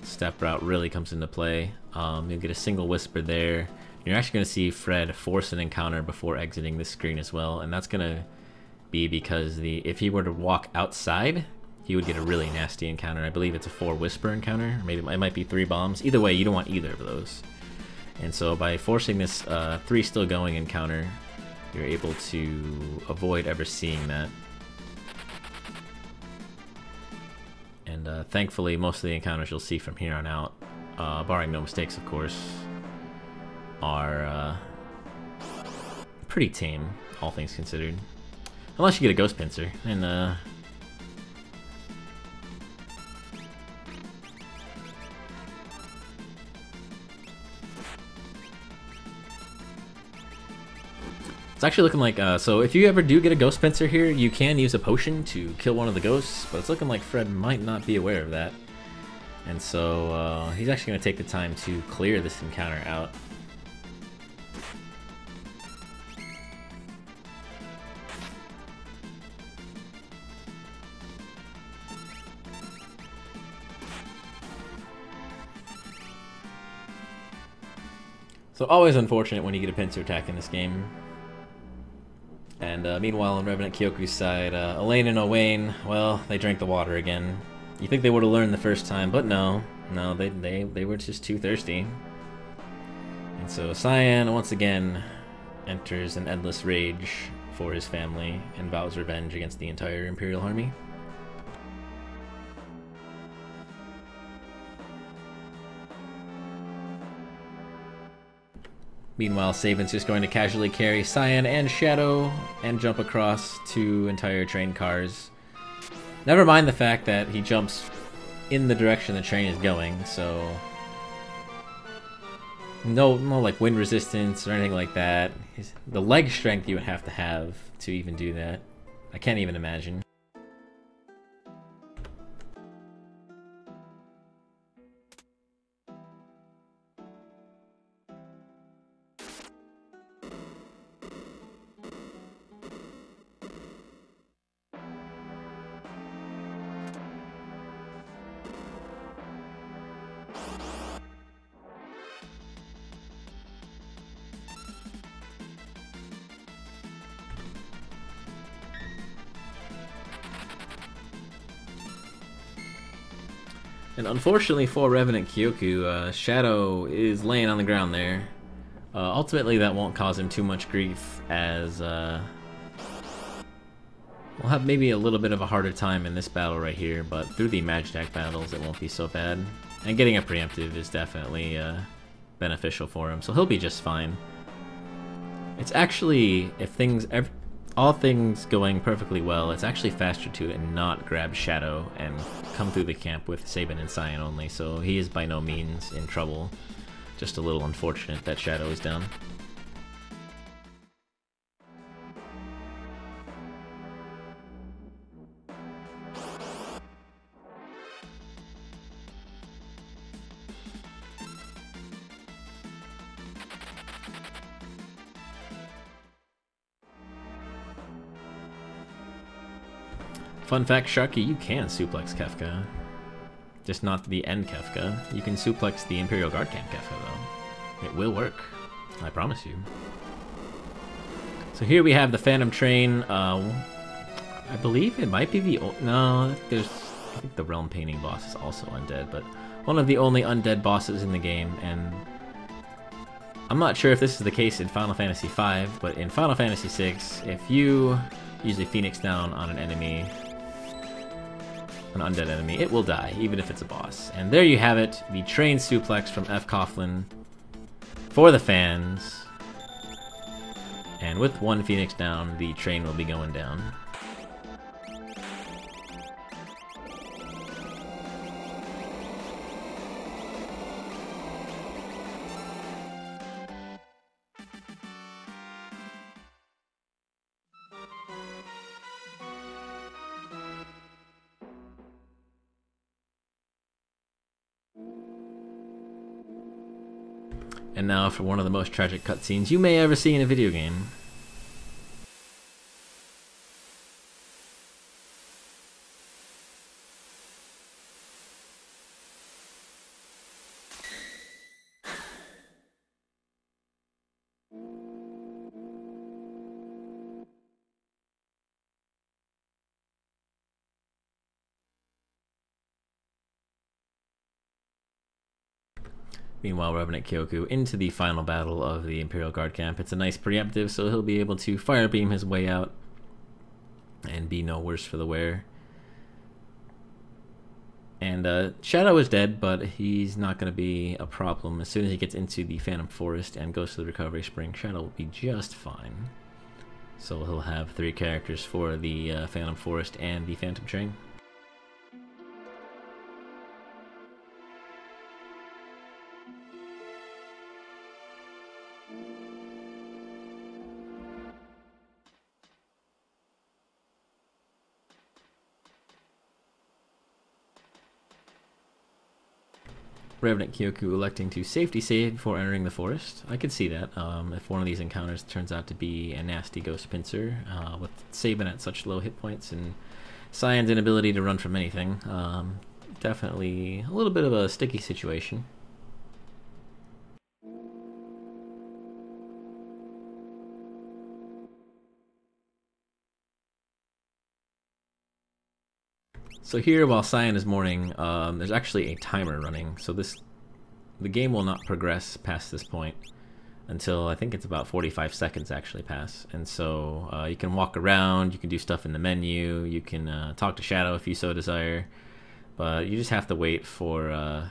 step route really comes into play. You'll get a single whisper there. You're actually going to see Fred force an encounter before exiting this screen as well, and that's going to be because if he were to walk outside, he would get a really nasty encounter. I believe it's a 4 whisper encounter, maybe it might be 3 bombs. Either way, you don't want either of those. And so by forcing this 3 still going encounter, you're able to avoid ever seeing that. And thankfully, most of the encounters you'll see from here on out, barring no mistakes, of course, are pretty tame, all things considered. Unless you get a ghost pincer, and it's actually looking like, so if you ever do get a ghost pincer here, you can use a potion to kill one of the ghosts, but it's looking like Fred might not be aware of that. And so he's actually going to take the time to clear this encounter out. So always unfortunate when you get a pincer attack in this game. And meanwhile, on revenantkioku's side, Elaine and Owain, well, they drank the water again. You think they would have learned the first time, but no, they were just too thirsty. And so Cyan once again enters an endless rage for his family and vows revenge against the entire Imperial army. Meanwhile, Saban's just going to casually carry Cyan and Shadow and jump across 2 entire train cars. Never mind the fact that he jumps in the direction the train is going, so no like wind resistance or anything like that. The leg strength you would have to even do that. I can't even imagine. And unfortunately for revenantkioku, Shadow is laying on the ground there. Ultimately, that won't cause him too much grief, as we'll have maybe a little bit of a harder time in this battle right here, but through the Magitek battles, it won't be so bad. And getting a preemptive is definitely beneficial for him, so he'll be just fine. It's actually, if all things going perfectly well, it's actually faster to not grab Shadow and come through the camp with Saban and Cyan only, so he is by no means in trouble. Just a little unfortunate that Shadow is down. Fun fact, Sharky, you can suplex Kefka. Just not the end Kefka. You can suplex the Imperial Guard Camp Kefka, though. It will work. I promise you. So here we have the Phantom Train. I believe it might be the... No, I think the Realm Painting boss is also undead, but one of the only undead bosses in the game, and I'm not sure if this is the case in Final Fantasy V, but in Final Fantasy VI, if you use a Phoenix down on an enemy, an undead enemy, it will die, even if it's a boss. And there you have it, the train suplex from fcoughlin for the fans. And with 1 Phoenix down, the train will be going down. And now for one of the most tragic cutscenes you may ever see in a video game. Meanwhile, revenantkioku into the final battle of the Imperial Guard camp. It's a nice preemptive, so he'll be able to fire beam his way out and be no worse for the wear. And Shadow is dead, but he's not going to be a problem. As soon as he gets into the Phantom Forest and goes to the Recovery Spring, Shadow will be just fine. So he'll have 3 characters for the Phantom Forest and the Phantom Train. revenantkioku electing to safety save before entering the forest. I could see that. If one of these encounters turns out to be a nasty ghost pincer, with Sabin at such low hit points and Cyan's inability to run from anything, definitely a little bit of a sticky situation. So here, while Cyan is mourning, there's actually a timer running. So the game will not progress past this point until I think it's about 45 seconds actually pass. And so you can walk around, you can do stuff in the menu, you can talk to Shadow if you so desire, but you just have to wait for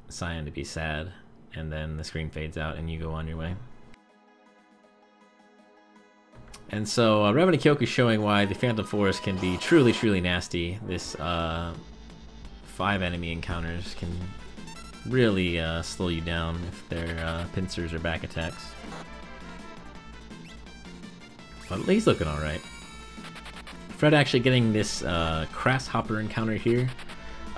Cyan to be sad, and then the screen fades out and you go on your way. And so revenantkioku is showing why the Phantom Forest can be truly, truly nasty. This 5 enemy encounters can really slow you down if they're pincers or back attacks. But he's looking alright. Fred actually getting this Grasshopper encounter here.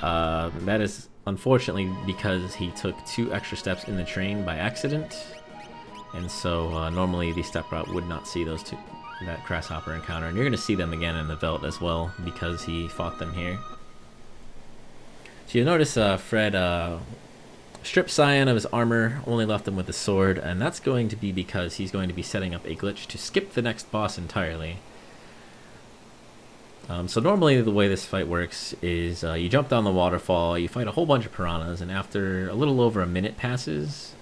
That is unfortunately because he took 2 extra steps in the train by accident. And so normally the step route would not see that Grasshopper encounter, and you're going to see them again in the Veldt as well because he fought them here. So you'll notice Fred stripped Cyan of his armor, only left him with his sword, and that's going to be because he's going to be setting up a glitch to skip the next boss entirely. So normally the way this fight works is you jump down the waterfall, you fight a whole bunch of piranhas, and after a little over a minute passes,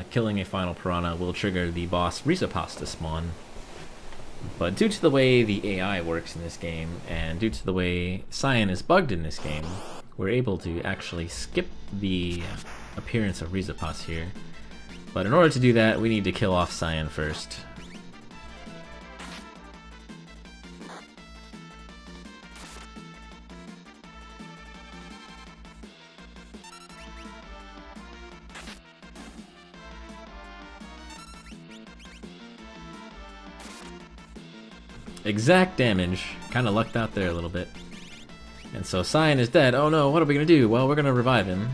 killing a final piranha will trigger the boss Rizapas to spawn. But due to the way the AI works in this game, and due to the way Cyan is bugged in this game, we're able to actually skip the appearance of Rizapas here. But in order to do that, we need to kill off Cyan first. Exact damage. Kind of lucked out there a little bit. And so Cyan is dead. Oh no, what are we going to do? Well, we're going to revive him.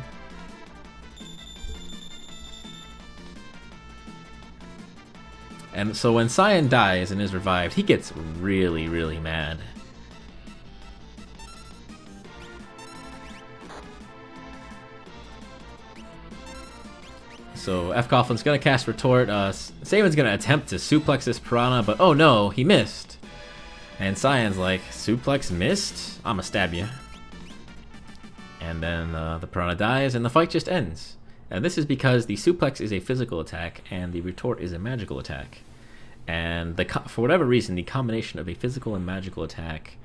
And so when Cyan dies and is revived, he gets really, really mad. So fcoughlin going to cast Retort. Sabin's going to attempt to suplex this piranha, but oh no, he missed. And Cyan's like, suplex missed? I'ma stab you. And then the piranha dies and the fight just ends. And this is because the suplex is a physical attack and the retort is a magical attack. And for whatever reason, the combination of a physical and magical attack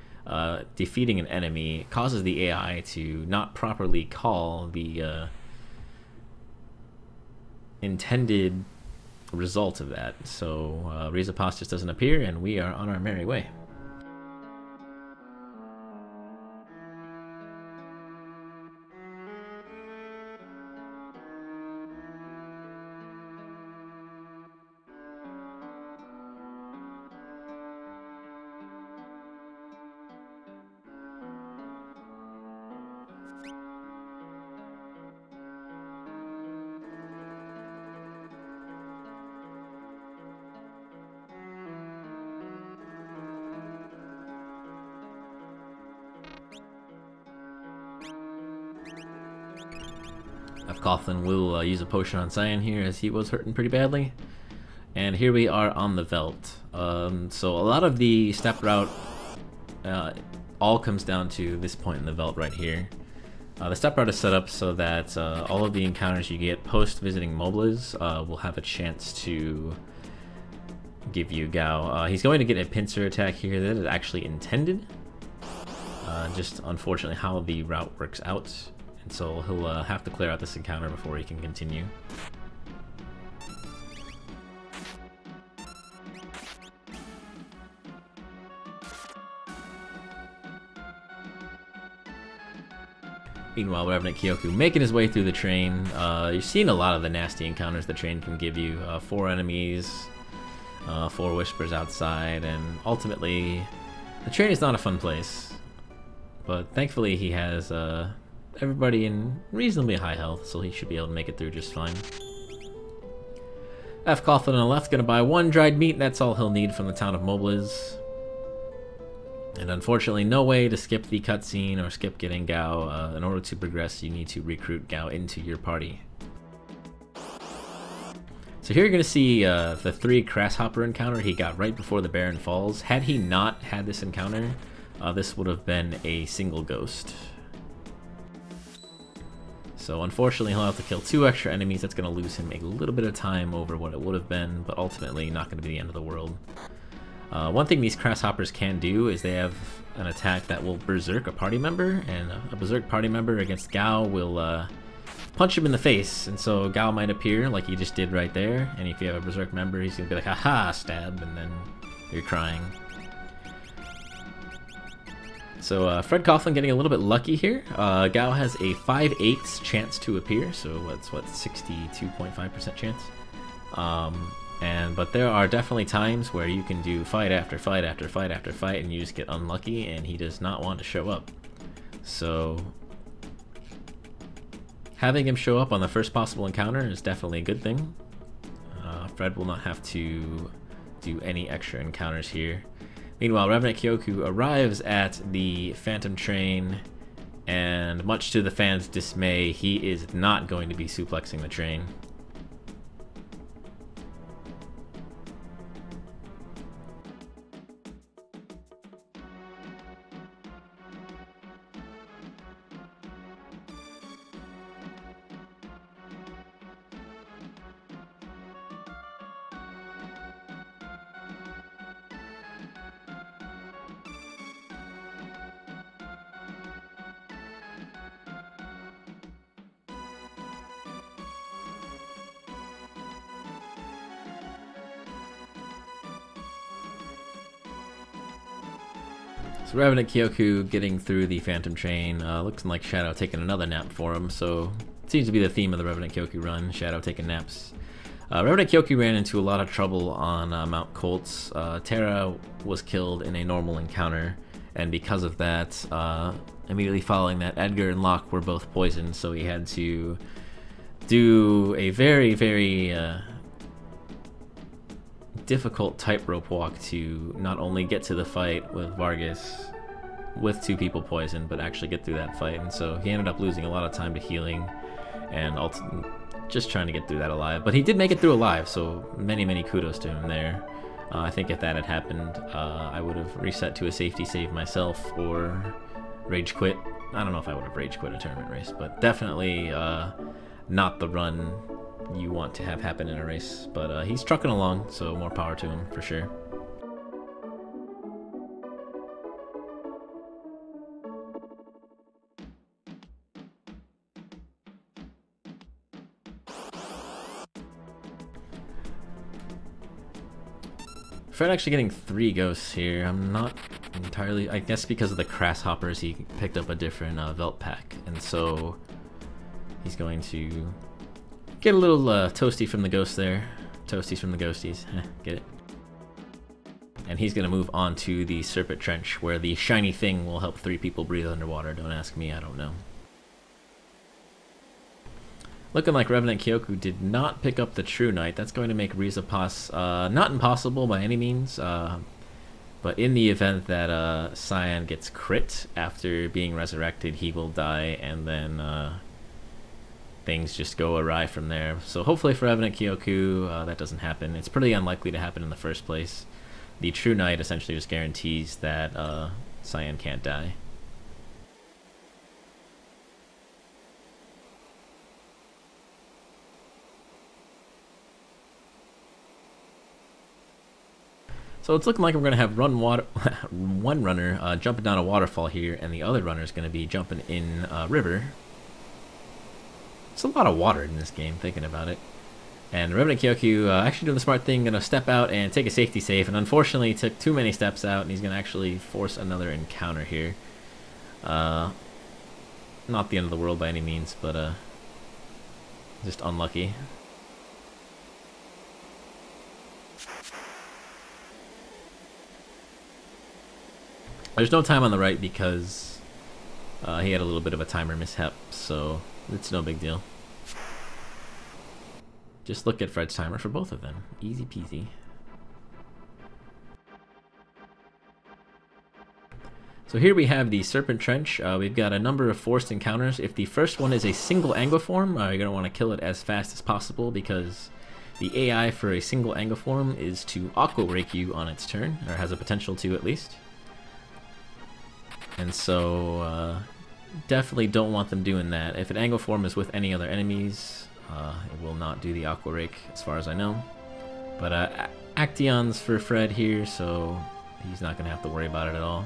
defeating an enemy causes the AI to not properly call the intended result of that. So Rizapas just doesn't appear and we are on our merry way. fcoughlin will use a potion on Cyan here, as he was hurting pretty badly. And here we are on the Veld. So a lot of the step route all comes down to this point in the Veld right here. The step route is set up so that all of the encounters you get post visiting Mobliz will have a chance to give you Gao. He's going to get a pincer attack here that is actually intended. Just unfortunately how the route works out. And so he'll have to clear out this encounter before he can continue. Meanwhile, revenantkioku making his way through the train. You're seeing a lot of the nasty encounters the train can give you. 4 enemies, 4 whispers outside, and ultimately, the train is not a fun place. But thankfully he has everybody in reasonably high health, so he should be able to make it through just fine. fcoughlin on the left gonna buy 1 dried meat, and that's all he'll need from the town of Mobliz. And unfortunately, no way to skip the cutscene or skip getting Gao. In order to progress, you need to recruit Gao into your party. So here you're going to see the 3 Grasshopper encounter he got right before the Baron Falls. Had he not had this encounter, this would have been a single ghost. So unfortunately, he'll have to kill 2 extra enemies. That's going to lose him a little bit of time over what it would have been, but ultimately not going to be the end of the world. One thing these Grasshoppers can do is they have an attack that will berserk a party member, and a berserk party member against Gao will punch him in the face, and so Gao might appear like he just did right there, and if you have a berserk member, he's gonna be like, haha, stab, and then you're crying. So fcoughlin getting a little bit lucky here. Gao has a 5/8 chance to appear, so that's what, 62.5% chance. But there are definitely times where you can do fight after fight after fight after fight and you just get unlucky, and he does not want to show up. So having him show up on the first possible encounter is definitely a good thing. Fred will not have to do any extra encounters here. Meanwhile, revenantkioku arrives at the Phantom Train, and much to the fans' dismay, he is not going to be suplexing the train. So revenantkioku getting through the Phantom Train, looks like Shadow taking another nap for him, so it seems to be the theme of the revenantkioku run, Shadow taking naps. revenantkioku ran into a lot of trouble on Mount Colts. Terra was killed in a normal encounter, and because of that, immediately following that, Edgar and Locke were both poisoned, so he had to do a very, very difficult tightrope walk to not only get to the fight with Vargas with 2 people poisoned, but actually get through that fight. And so he ended up losing a lot of time to healing and just trying to get through that alive. But he did make it through alive, so many, many kudos to him there. I think if that had happened, I would have reset to a safety save myself or rage quit. I don't know if I would have rage quit a tournament race, but definitely not the run you want to have happen in a race. But he's trucking along, so more power to him for sure. Fred actually getting 3 ghosts here. I'm not entirely, I guess because of the Grasshoppers he picked up a different Velt pack, and so he's going to get a little toasty from the ghosts there. Toasties from the ghosties. Get it? And he's going to move on to the Serpent Trench, where the shiny thing will help 3 people breathe underwater. Don't ask me, I don't know. Looking like revenantkioku did not pick up the True Knight. That's going to make Riza Pass not impossible by any means, but in the event that Cyan gets crit after being resurrected, he will die, and then things just go awry from there. So hopefully for revenantkioku, that doesn't happen. It's pretty unlikely to happen in the first place. The True Knight essentially just guarantees that Cyan can't die. So it's looking like we're going to have one runner jumping down a waterfall here, and the other runner is going to be jumping in a river. It's a lot of water in this game, thinking about it. And revenantkioku actually doing the smart thing, going to step out and take a safety save, and unfortunately took too many steps out, and he's going to actually force another encounter here. Not the end of the world by any means, but just unlucky. There's no time on the right because he had a little bit of a timer mishap, so it's no big deal. Just look at Fred's timer for both of them. Easy peasy. So here we have the Serpent Trench. We've got a number of forced encounters. If the first one is a single Angoform, you're going to want to kill it as fast as possible because the AI for a single Angoform is to Aqua Rake you on its turn, or has a potential to at least. And so, definitely don't want them doing that. If an Angoform is with any other enemies, it will not do the Aqua Rake, as far as I know. But Acteon's for Fred here, so he's not going to have to worry about it at all.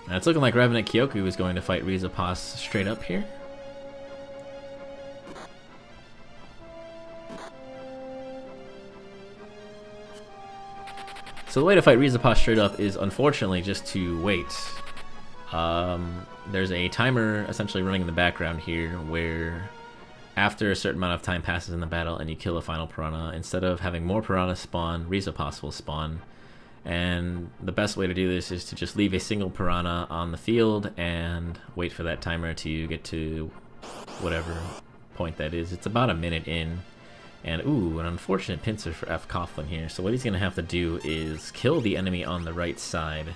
And it's looking like revenantkioku is going to fight Rizapos straight up here. So the way to fight Rizapos straight up is unfortunately just to wait. There's a timer essentially running in the background here where after a certain amount of time passes in the battle and you kill a final piranha, instead of having more piranhas spawn, Rizapos will spawn. And the best way to do this is to just leave a single piranha on the field and wait for that timer to get to whatever point that is. It's about a minute in. And ooh, an unfortunate pincer for fcoughlin here. So what he's going to have to do is kill the enemy on the right side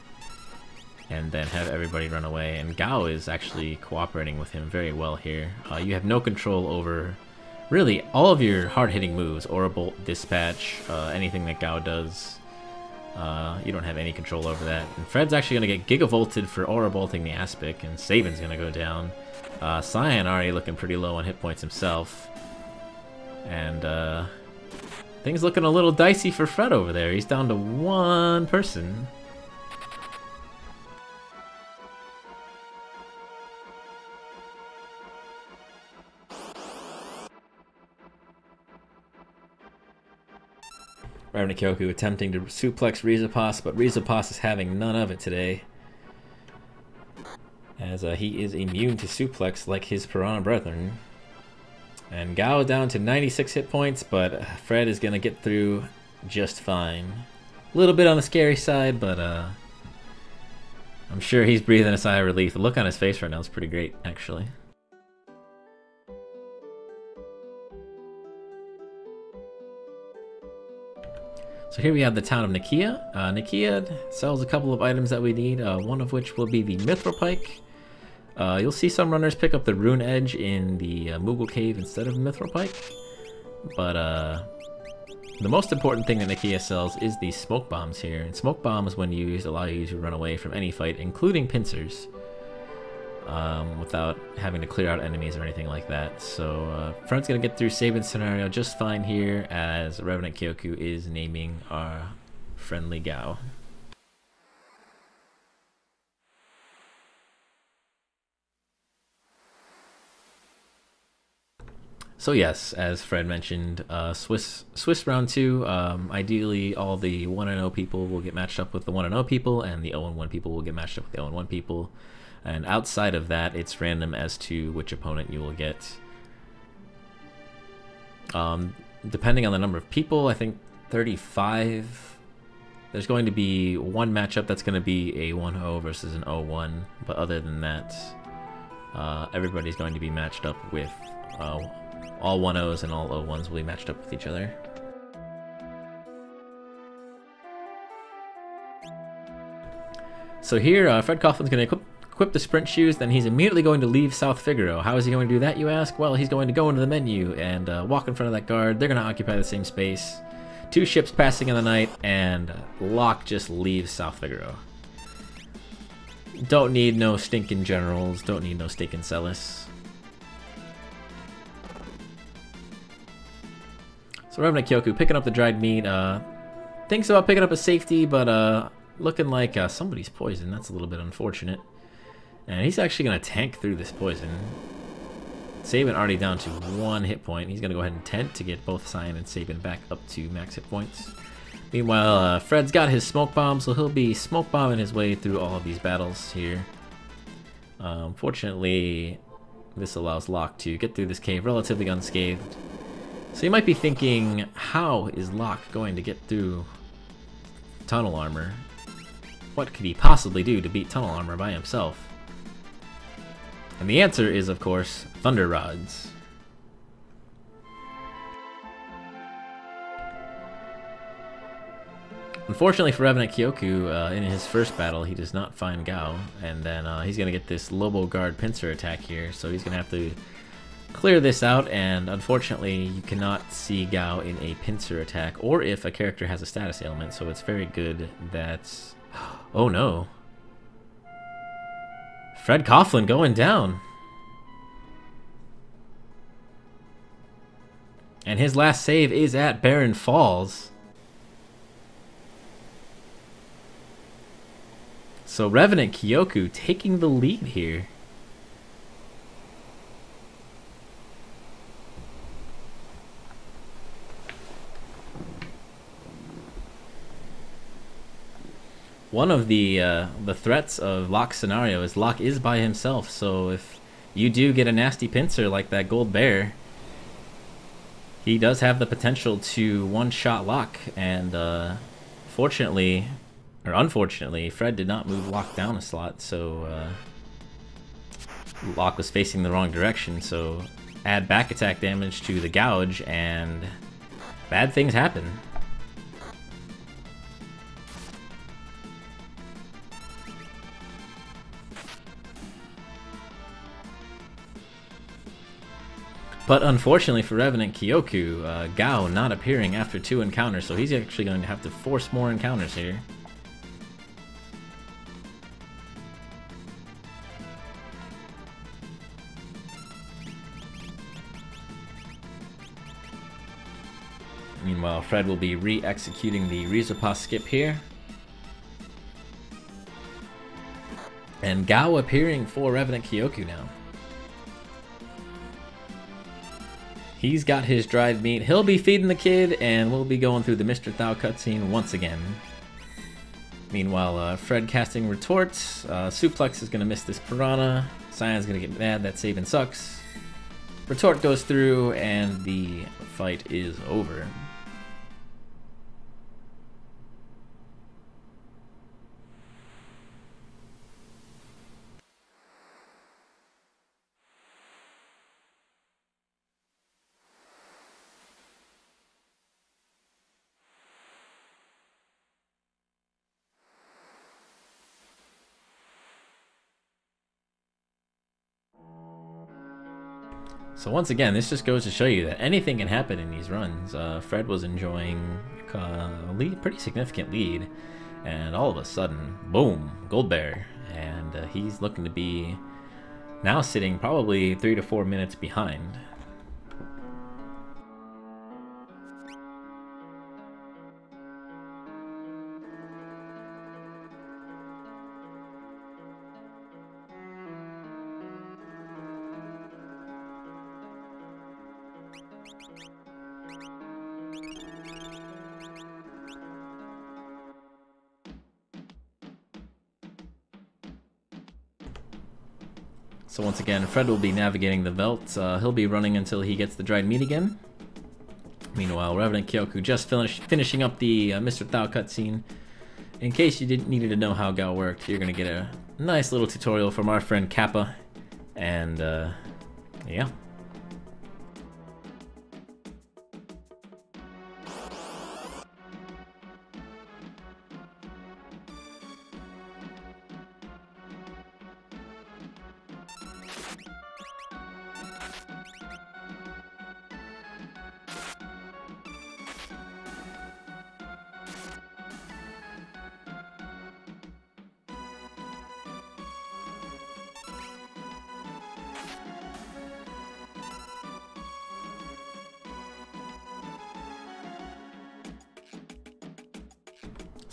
and then have everybody run away. And Gao is actually cooperating with him very well here. You have no control over really all of your hard-hitting moves. Aura Bolt, Dispatch, anything that Gao does. You don't have any control over that. And Fred's actually going to get Gigavolted for Aura Bolting the Aspic, and Sabin's going to go down. Cyan already looking pretty low on hit points himself. And things looking a little dicey for Fred over there. He's down to one person. revenantkioku attempting to suplex Rizapos, but Rizapos is having none of it today, as he is immune to suplex like his piranha brethren. And Gao down to 96 hit points, but Fred is going to get through just fine. A little bit on the scary side, but I'm sure he's breathing a sigh of relief. The look on his face right now is pretty great, actually. So here we have the town of Nakia. Nakia sells a couple of items that we need, one of which will be the Mithril Pike. You'll see some runners pick up the Rune Edge in the Moogle Cave instead of Mithril Pike. But the most important thing that Nakia sells is the Smoke Bombs here. And Smoke Bombs, when used, allow you to run away from any fight, including pincers, without having to clear out enemies or anything like that. So Fred's going to get through Sabin's scenario just fine here, as revenantkioku is naming our friendly Gao. So yes, as Fred mentioned, Swiss round 2, ideally all the 1-0 people will get matched up with the 1-0 people, and the 0-1 people will get matched up with the 0-1 people. And outside of that, it's random as to which opponent you will get. Depending on the number of people, I think 35, there's going to be one matchup that's going to be a 1-0 versus an 0-1, but other than that, everybody's going to be matched up with all 1-0s and all 0-1s will be matched up with each other. So here, fcoughlin going to equip the sprint shoes, then he's immediately going to leave South Figaro. How is he going to do that, you ask? Well, he's going to go into the menu and walk in front of that guard. They're going to occupy the same space. 2 ships passing in the night, and Locke just leaves South Figaro. Don't need no stinking generals. Don't need no stinking Celis. So revenantkioku picking up the dried meat. Thinks about picking up a safety, but looking like somebody's poisoned. That's a little bit unfortunate. And he's actually going to tank through this poison. Sabin already down to 1 hit point. He's going to go ahead and tent to get both Cyan and Sabin back up to max hit points. Meanwhile, Fred's got his smoke bomb, so he'll be smoke bombing his way through all of these battles here. Fortunately, this allows Locke to get through this cave relatively unscathed. So you might be thinking, how is Locke going to get through tunnel armor? What could he possibly do to beat tunnel armor by himself? And the answer is, of course, Thunder Rods. Unfortunately for revenantkioku, in his first battle, he does not find Gao, and then he's going to get this Lobo Guard pincer attack here, so he's going to have to clear this out, and unfortunately, you cannot see Gao in a pincer attack, or if a character has a status ailment, so it's very good that... Oh no. fcoughlin going down. And his last save is at Barren Falls. So revenantkioku taking the lead here. One of the threats of Locke's scenario is Locke is by himself, so if you do get a nasty pincer like that gold bear, he does have the potential to one-shot Locke, and fortunately, or unfortunately, Fred did not move Locke down a slot, so Locke was facing the wrong direction, so add back attack damage to the gouge, and bad things happen. But unfortunately for revenantkioku, Gao not appearing after 2 encounters, so he's actually going to have to force more encounters here. Meanwhile, Fred will be re-executing the Rizapa skip here. And Gao appearing for revenantkioku now. He's got his dried meat. He'll be feeding the kid, and we'll be going through the Mr. Thou cutscene once again. Meanwhile, Fred casting retorts. Suplex is going to miss this piranha. Cyan's going to get mad that Sabin sucks. Retort goes through, and the fight is over. So once again, this just goes to show you that anything can happen in these runs. Fred was enjoying a pretty significant lead, and all of a sudden, boom, gold bear, and he's looking to be now sitting probably 3 to 4 minutes behind. So once again, Fred will be navigating the Veldt. He'll be running until he gets the dried meat again. Meanwhile, revenantkioku just finishing up the Mr. Thou cutscene. In case you needed to know how Gao worked, you're going to get a nice little tutorial from our friend Kappa. And, yeah.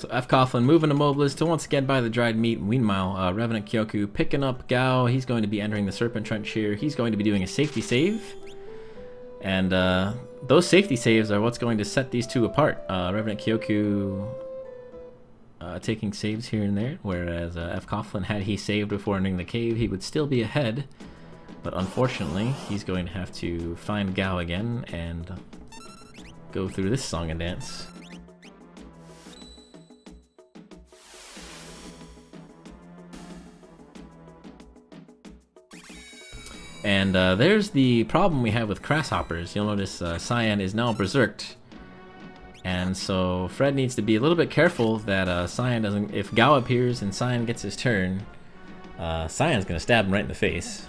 So fcoughlin moving to Mobilist to once again buy the dried meat. Meanwhile, revenantkioku picking up Gao. He's going to be entering the Serpent Trench here. He's going to be doing a safety save. And those safety saves are what's going to set these two apart. revenantkioku taking saves here and there, whereas fcoughlin, had he saved before entering the cave, he would still be ahead. But unfortunately, he's going to have to find Gao again and go through this song and dance. And there's the problem we have with Grasshoppers. You'll notice Cyan is now berserked. And so Fred needs to be a little bit careful that Cyan doesn't... If Gao appears and Cyan gets his turn, Cyan's going to stab him right in the face.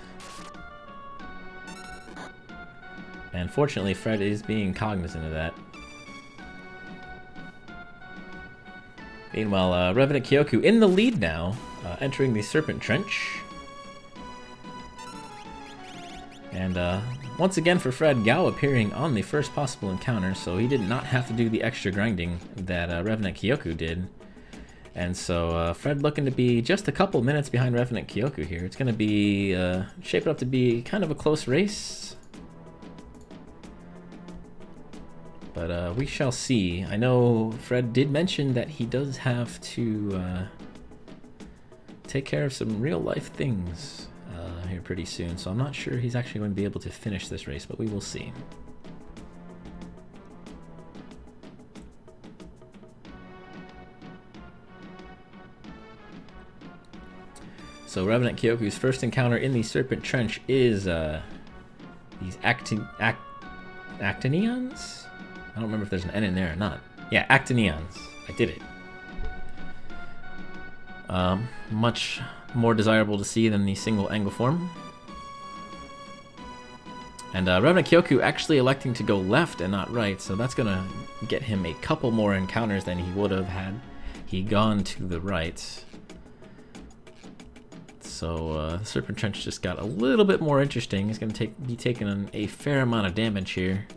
And fortunately, Fred is being cognizant of that. Meanwhile, revenantkioku in the lead now, entering the Serpent Trench. And once again for Fred, Gao appearing on the first possible encounter, so he did not have to do the extra grinding that revenantkioku did. And so Fred looking to be just a couple minutes behind revenantkioku here. It's going to be shaping up to be kind of a close race. But we shall see. I know Fred did mention that he does have to take care of some real life things here pretty soon, so I'm not sure he's actually going to be able to finish this race, but we will see. So revenantkioku's first encounter in the Serpent Trench is these actinions? I don't remember if there's an N in there or not. Yeah, actinions. I did it. Much more desirable to see than the single angle form. And revenantkioku actually electing to go left and not right, so that's gonna get him a couple more encounters than he would have had he gone to the right. So the Serpent Trench just got a little bit more interesting. He's gonna be taking a fair amount of damage here.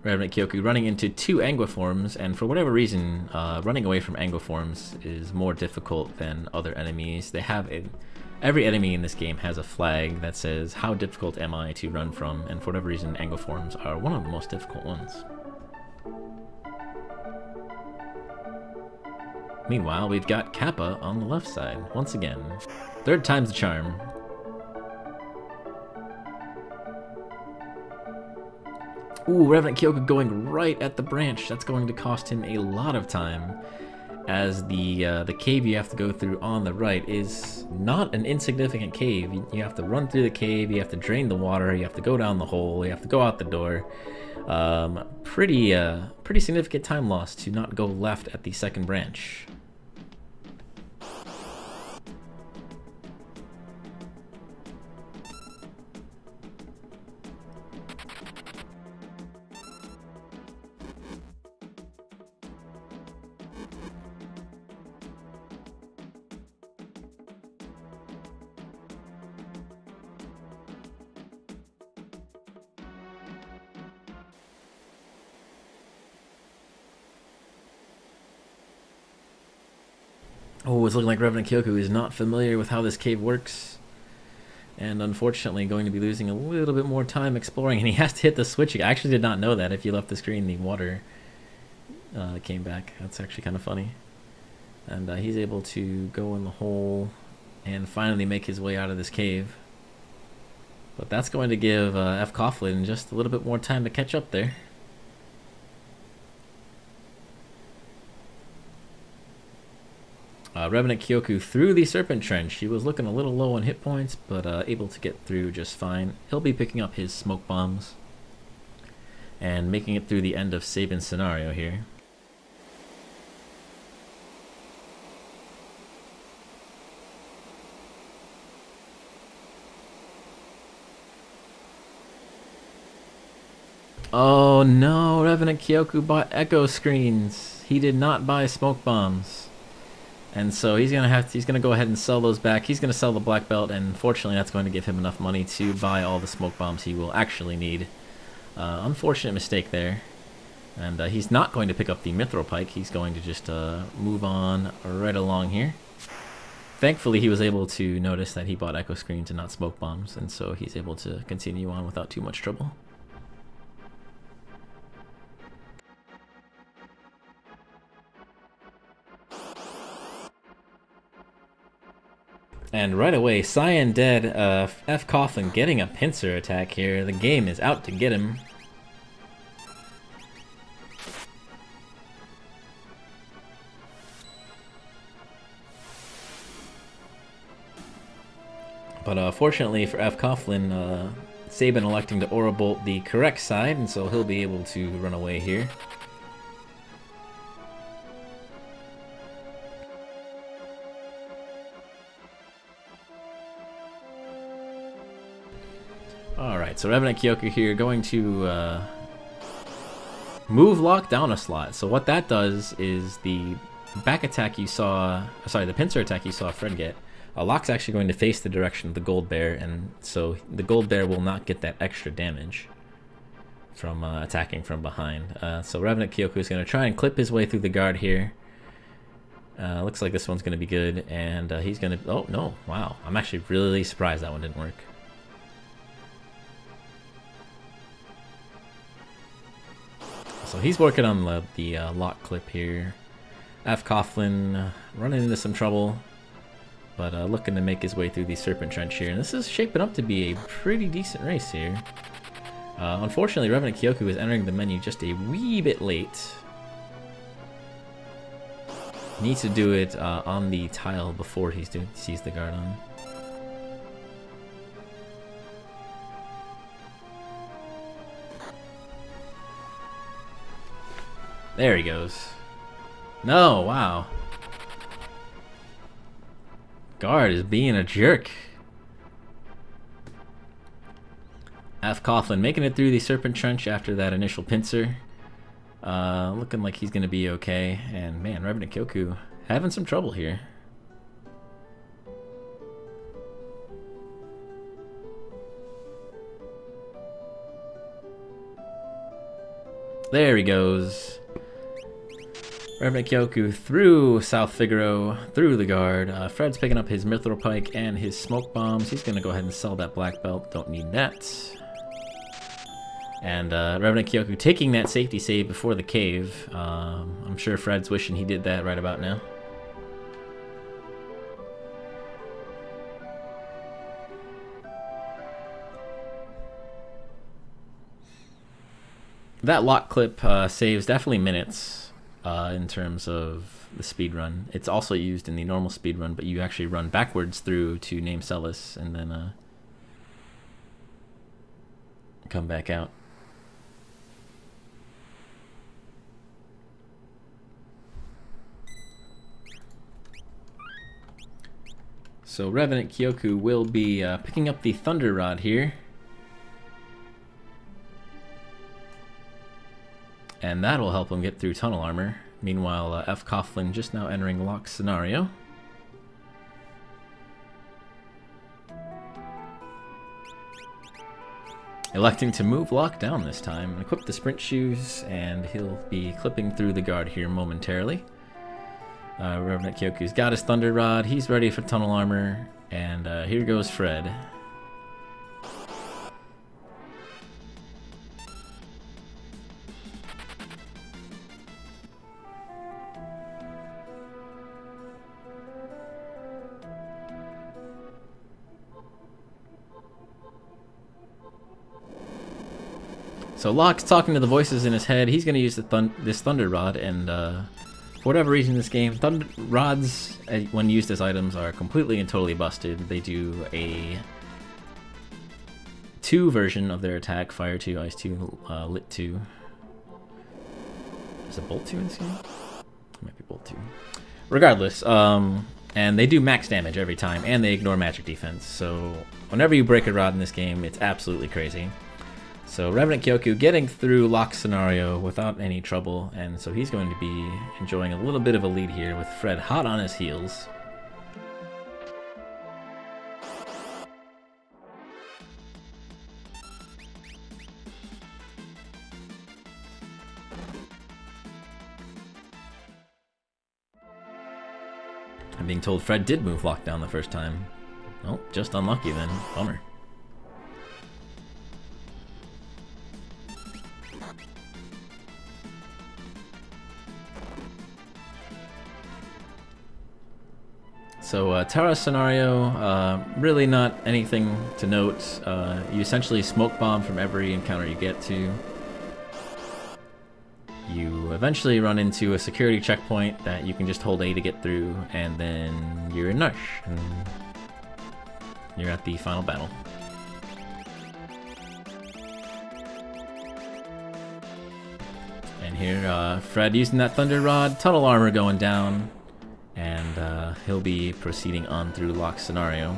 revenantkioku running into two Anguiforms, and for whatever reason, running away from Anguiforms is more difficult than other enemies. They have every enemy in this game has a flag that says, how difficult am I to run from, and for whatever reason, Anguiforms are one of the most difficult ones. Meanwhile, we've got Kappa on the left side, once again. Third time's the charm. Ooh, revenantkioku going right at the branch. That's going to cost him a lot of time, as the cave you have to go through on the right is not an insignificant cave. You have to run through the cave, you have to drain the water, you have to go down the hole, you have to go out the door. Pretty significant time loss to not go left at the second branch. Oh, it's looking like revenantkioku is not familiar with how this cave works, and unfortunately going to be losing a little bit more time exploring, and he has to hit the switch. I actually did not know that. If you left the screen, the water came back. That's actually kind of funny. And he's able to go in the hole and finally make his way out of this cave. But that's going to give fcoughlin just a little bit more time to catch up there. revenantkioku through the Serpent Trench. He was looking a little low on hit points, but able to get through just fine. He'll be picking up his smoke bombs and making it through the end of Sabin's scenario here. Oh no, revenantkioku bought echo screens. He did not buy smoke bombs. And so he's gonna go ahead and sell those back. He's gonna sell the black belt, and fortunately that's going to give him enough money to buy all the smoke bombs he will actually need. Unfortunate mistake there. And he's not going to pick up the mithril pike. He's going to just move on right along here. Thankfully he was able to notice that he bought echo screens and not smoke bombs, and so he's able to continue on without too much trouble. And right away, Cyan dead, fcoughlin getting a pincer attack here. The game is out to get him. But fortunately for fcoughlin, Sabin electing to Aura Bolt the correct side, and so he'll be able to run away here. Alright, so Revenantkioku here going to move lock down a slot. So what that does is the back attack you saw, sorry, the pincer attack you saw Fred get, Lock's actually going to face the direction of the gold bear, and so the gold bear will not get that extra damage from attacking from behind. So Revenantkioku is going to try and clip his way through the guard here. Looks like this one's going to be good, and he's going to... Oh, no. Wow. I'm actually really surprised that one didn't work. So he's working on the lock clip here. fcoughlin running into some trouble, but looking to make his way through the Serpent Trench here. And this is shaping up to be a pretty decent race here. Unfortunately, Revenantkioku is entering the menu just a wee bit late. Needs to do it on the tile before he sees the guard on. There he goes. No, wow. Guard is being a jerk. fcoughlin making it through the Serpent Trench after that initial pincer. Looking like he's going to be okay. And man, Revenantkioku having some trouble here. There he goes. Revenantkioku through South Figaro, through the guard. Fred's picking up his mithril pike and his smoke bombs. He's going to go ahead and sell that black belt. Don't need that. And Revenantkioku taking that safety save before the cave. I'm sure Fred's wishing he did that right about now. That lock clip saves definitely minutes in terms of the speed run. It's also used in the normal speed run, but you actually run backwards through to name Celis and then come back out. So Revenantkioku will be picking up the Thunder Rod here. And that'll help him get through tunnel armor. Meanwhile, fcoughlin just now entering lock scenario. Electing to move lock down this time. Equip the sprint shoes, and he'll be clipping through the guard here momentarily. Revenantkioku's got his Thunder Rod. He's ready for tunnel armor. And here goes Fred. So Locke's talking to the voices in his head. He's going to use this Thunder Rod, and for whatever reason in this game, Thunder Rods, when used as items, are completely and totally busted. They do a 2 version of their attack, Fire 2, Ice 2, Lit 2. Is it Bolt 2 in this game? It might be Bolt 2. Regardless, and they do max damage every time, and they ignore magic defense. So whenever you break a rod in this game, it's absolutely crazy. So Revenant Kyoku getting through lock scenario without any trouble, and so he's going to be enjoying a little bit of a lead here with Fred hot on his heels. I'm being told Fred did move lockdown the first time. Oh, just unlucky then. Bummer. So Terra scenario, really not anything to note. You essentially smoke bomb from every encounter you get to. You eventually run into a security checkpoint that you can just hold A to get through, and then you're in Narshe, and you're at the final battle. And here, Fred using that Thunder Rod, tunnel armor going down, and he'll be proceeding on through lock scenario.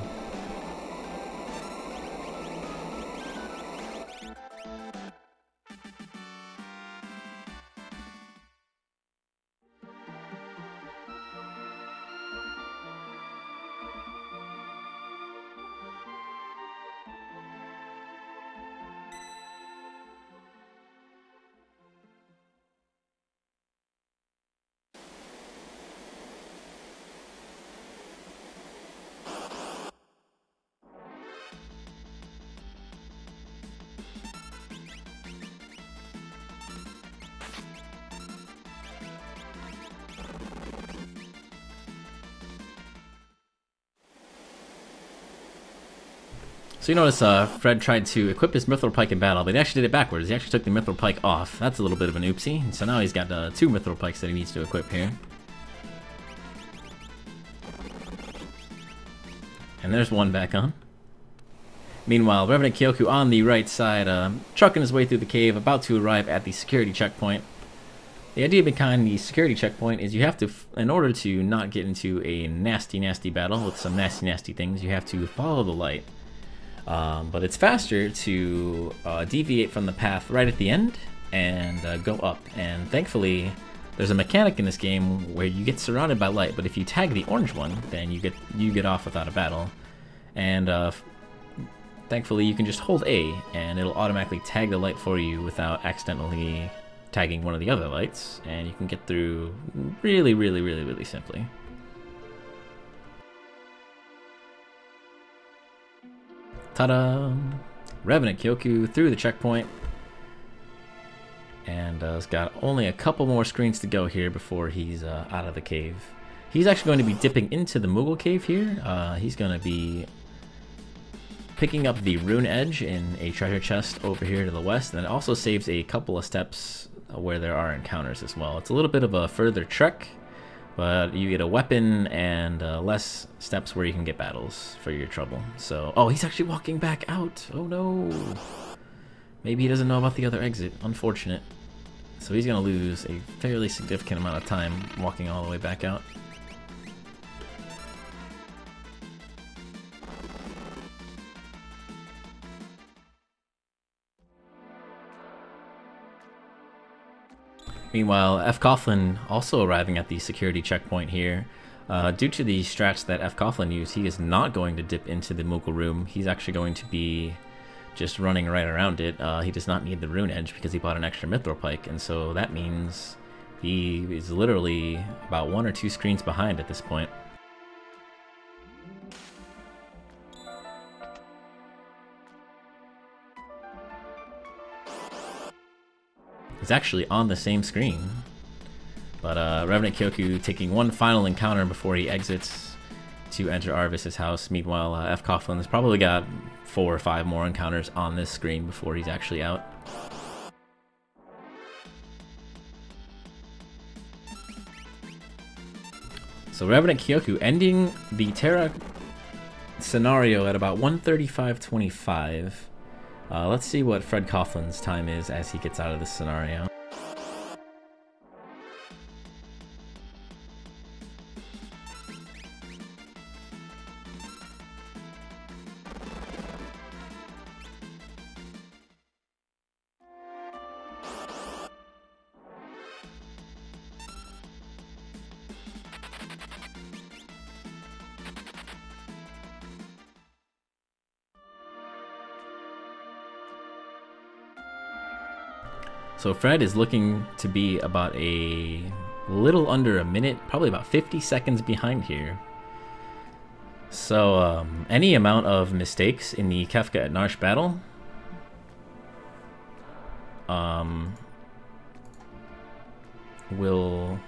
So you notice Fred tried to equip his Mithril Pike in battle, but he actually did it backwards. He actually took the Mithril Pike off. That's a little bit of an oopsie. So now he's got 2 Mithril Pikes that he needs to equip here. And there's one back on. Meanwhile, Revenant Kyoku on the right side, trucking his way through the cave, about to arrive at the security checkpoint. The idea behind the security checkpoint is you have to, in order to not get into a nasty, nasty battle with some nasty, nasty things, you have to follow the light. But it's faster to deviate from the path right at the end and go up. And thankfully, there's a mechanic in this game where you get surrounded by light, but if you tag the orange one, then you get off without a battle. And thankfully, you can just hold A, and it'll automatically tag the light for you without accidentally tagging one of the other lights, and you can get through really, really, really, really simply. Ta-da! Revenant Kyoku through the checkpoint. And he's got only a couple more screens to go here before he's out of the cave. He's actually going to be dipping into the Moogle cave here. He's going to be picking up the rune edge in a treasure chest over here to the west. And it also saves a couple of steps where there are encounters as well. It's a little bit of a further trek, but you get a weapon and less steps where you can get battles for your trouble. So, oh, he's actually walking back out. Oh no. Maybe he doesn't know about the other exit. Unfortunate. So he's going to lose a fairly significant amount of time walking all the way back out. Meanwhile, fcoughlin also arriving at the security checkpoint here. Due to the strats that fcoughlin used, he is not going to dip into the Moogle room. He's actually going to be just running right around it. He does not need the rune edge because he bought an extra Mithril Pike, and so that means he is literally about 1 or 2 screens behind at this point. He's actually on the same screen. But Revenant Kyoku taking one final encounter before he exits to enter Arvis's house. Meanwhile, fcoughlin has probably got 4 or 5 more encounters on this screen before he's actually out. So Revenant Kyoku ending the Terra scenario at about 135.25. Let's see what fcoghlin's time is as he gets out of this scenario. So Fred is looking to be about a little under a minute, probably about 50 seconds behind here. So any amount of mistakes in the Kefka at Narshe battle will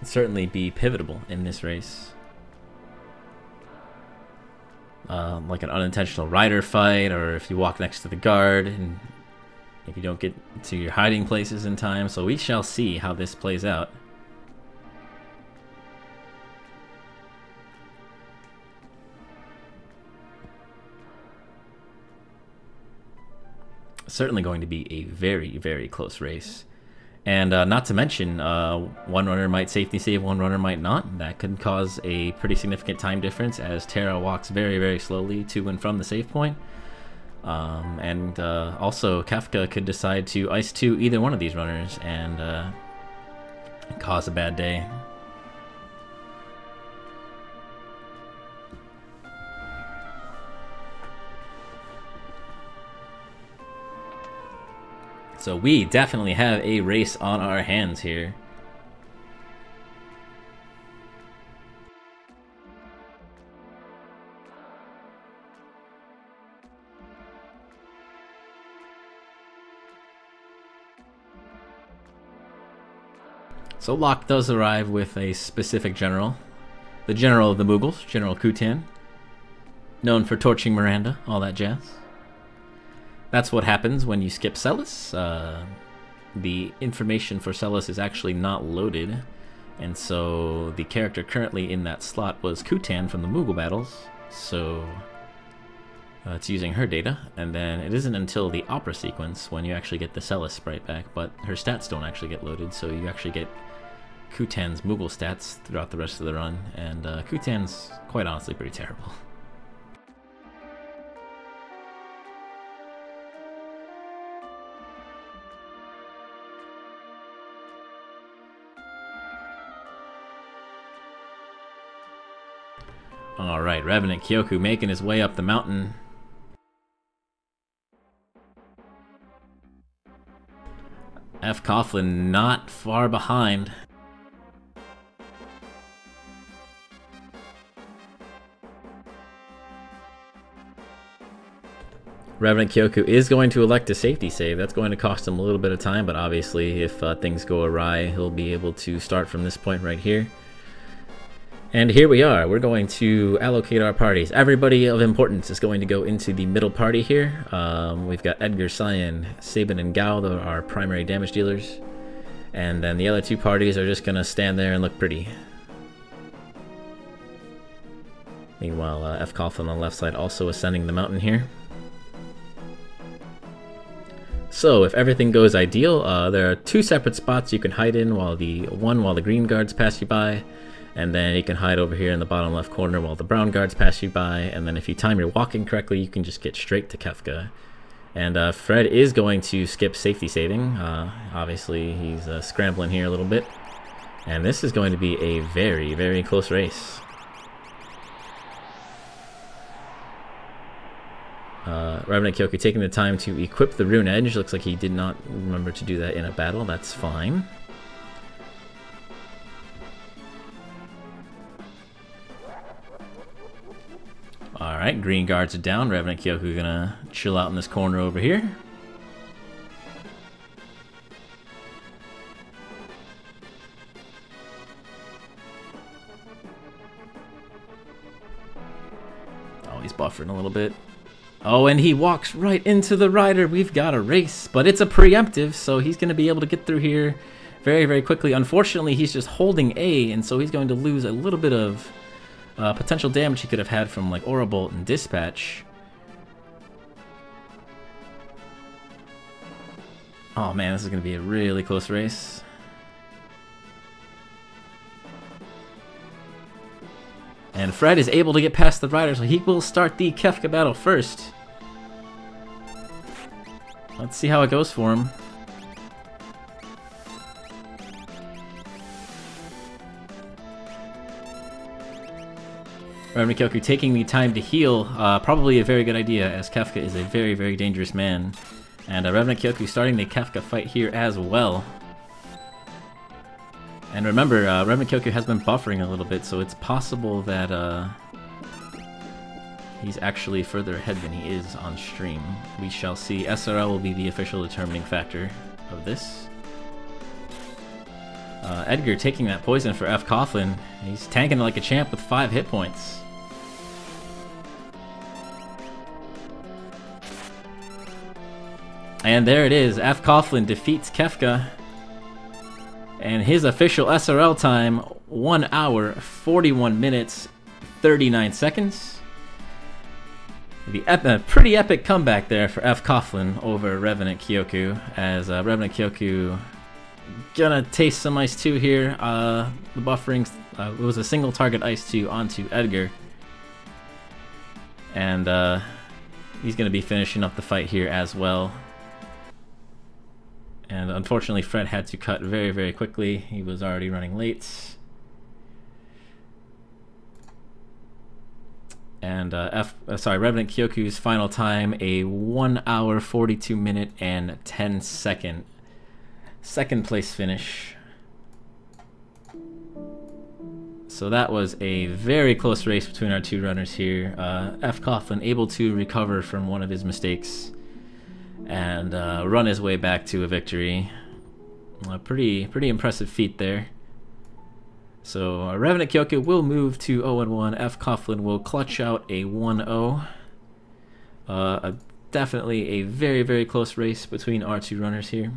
certainly be pivotal in this race. Like an unintentional rider fight, or if you walk next to the guard and if you don't get to your hiding places in time. So we shall see how this plays out. Certainly going to be a very, very close race. And not to mention, one runner might safety save, one runner might not. That could cause a pretty significant time difference as Terra walks very, very slowly to and from the save point. Also, Kefka could decide to ice to either one of these runners and cause a bad day. So we definitely have a race on our hands here. So Locke does arrive with a specific general. The general of the Mughals, General Kutan. Known for torching Miranda, all that jazz. That's what happens when you skip Celis. The information for Celis is actually not loaded, and so the character currently in that slot was Kutan from the Mughal battles, so it's using her data, and then it isn't until the opera sequence when you actually get the Celis sprite back, but her stats don't actually get loaded, so you actually get Kutan's Mughal stats throughout the rest of the run, and Kutan's quite honestly pretty terrible. Alright, revenantkioku making his way up the mountain. fcoughlin not far behind. revenantkioku is going to elect a safety save. That's going to cost him a little bit of time, but obviously if things go awry, he'll be able to start from this point right here. And here we are. We're going to allocate our parties. Everybody of importance is going to go into the middle party here. We've got Edgar, Cyan, Sabin, and Gao, that are our primary damage dealers. And then the other two parties are just going to stand there and look pretty. Meanwhile, fcoughlin on the left side also ascending the mountain here. So, if everything goes ideal, there are two separate spots you can hide in while the green guards pass you by. And then you can hide over here in the bottom left corner while the brown guards pass you by. And then if you time your walking correctly, you can just get straight to Kefka. And Fred is going to skip safety saving. Obviously, he's scrambling here a little bit. And this is going to be a very, very close race. revenantkioku taking the time to equip the rune edge. Looks like he did not remember to do that in a battle. That's fine. Alright, green guards are down. revenantkioku gonna chill out in this corner over here. Oh, he's buffering a little bit. Oh, and he walks right into the rider. We've got a race, but it's a preemptive, so he's gonna be able to get through here very, very quickly. Unfortunately, he's just holding A, and so he's going to lose a little bit of potential damage he could have had from like Aura Bolt and Dispatch. Oh man, this is going to be a really close race. And Fred is able to get past the rider, so he will start the Kefka battle first. Let's see how it goes for him. revenantkioku taking the time to heal, probably a very good idea, as Kefka is a very, very dangerous man. And revenantkioku starting the Kefka fight here as well. And remember, revenantkioku has been buffering a little bit, so it's possible that he's actually further ahead than he is on stream. We shall see. SRL will be the official determining factor of this. Edgar taking that poison for fcoughlin. He's tanking like a champ with 5 hit points. And there it is. fcoughlin defeats Kefka. And his official SRL time, 1 hour, 41 minutes, 39 seconds. Pretty epic comeback there for fcoughlin over revenantkioku, as revenantkioku gonna taste some ice 2 here. The buffering, it was a single target ice 2 onto Edgar. And he's gonna be finishing up the fight here as well. And unfortunately, Fred had to cut very, very quickly. He was already running late. And revenantkioku's final time, a 1 hour, 42 minute, and 10 second second place finish. So that was a very close race between our 2 runners here. fcoughlin able to recover from one of his mistakes and run his way back to a victory. A pretty impressive feat there. So revenantkioku will move to 0-1. fcoughlin will clutch out a 1-0. Definitely a very, very close race between our 2 runners here.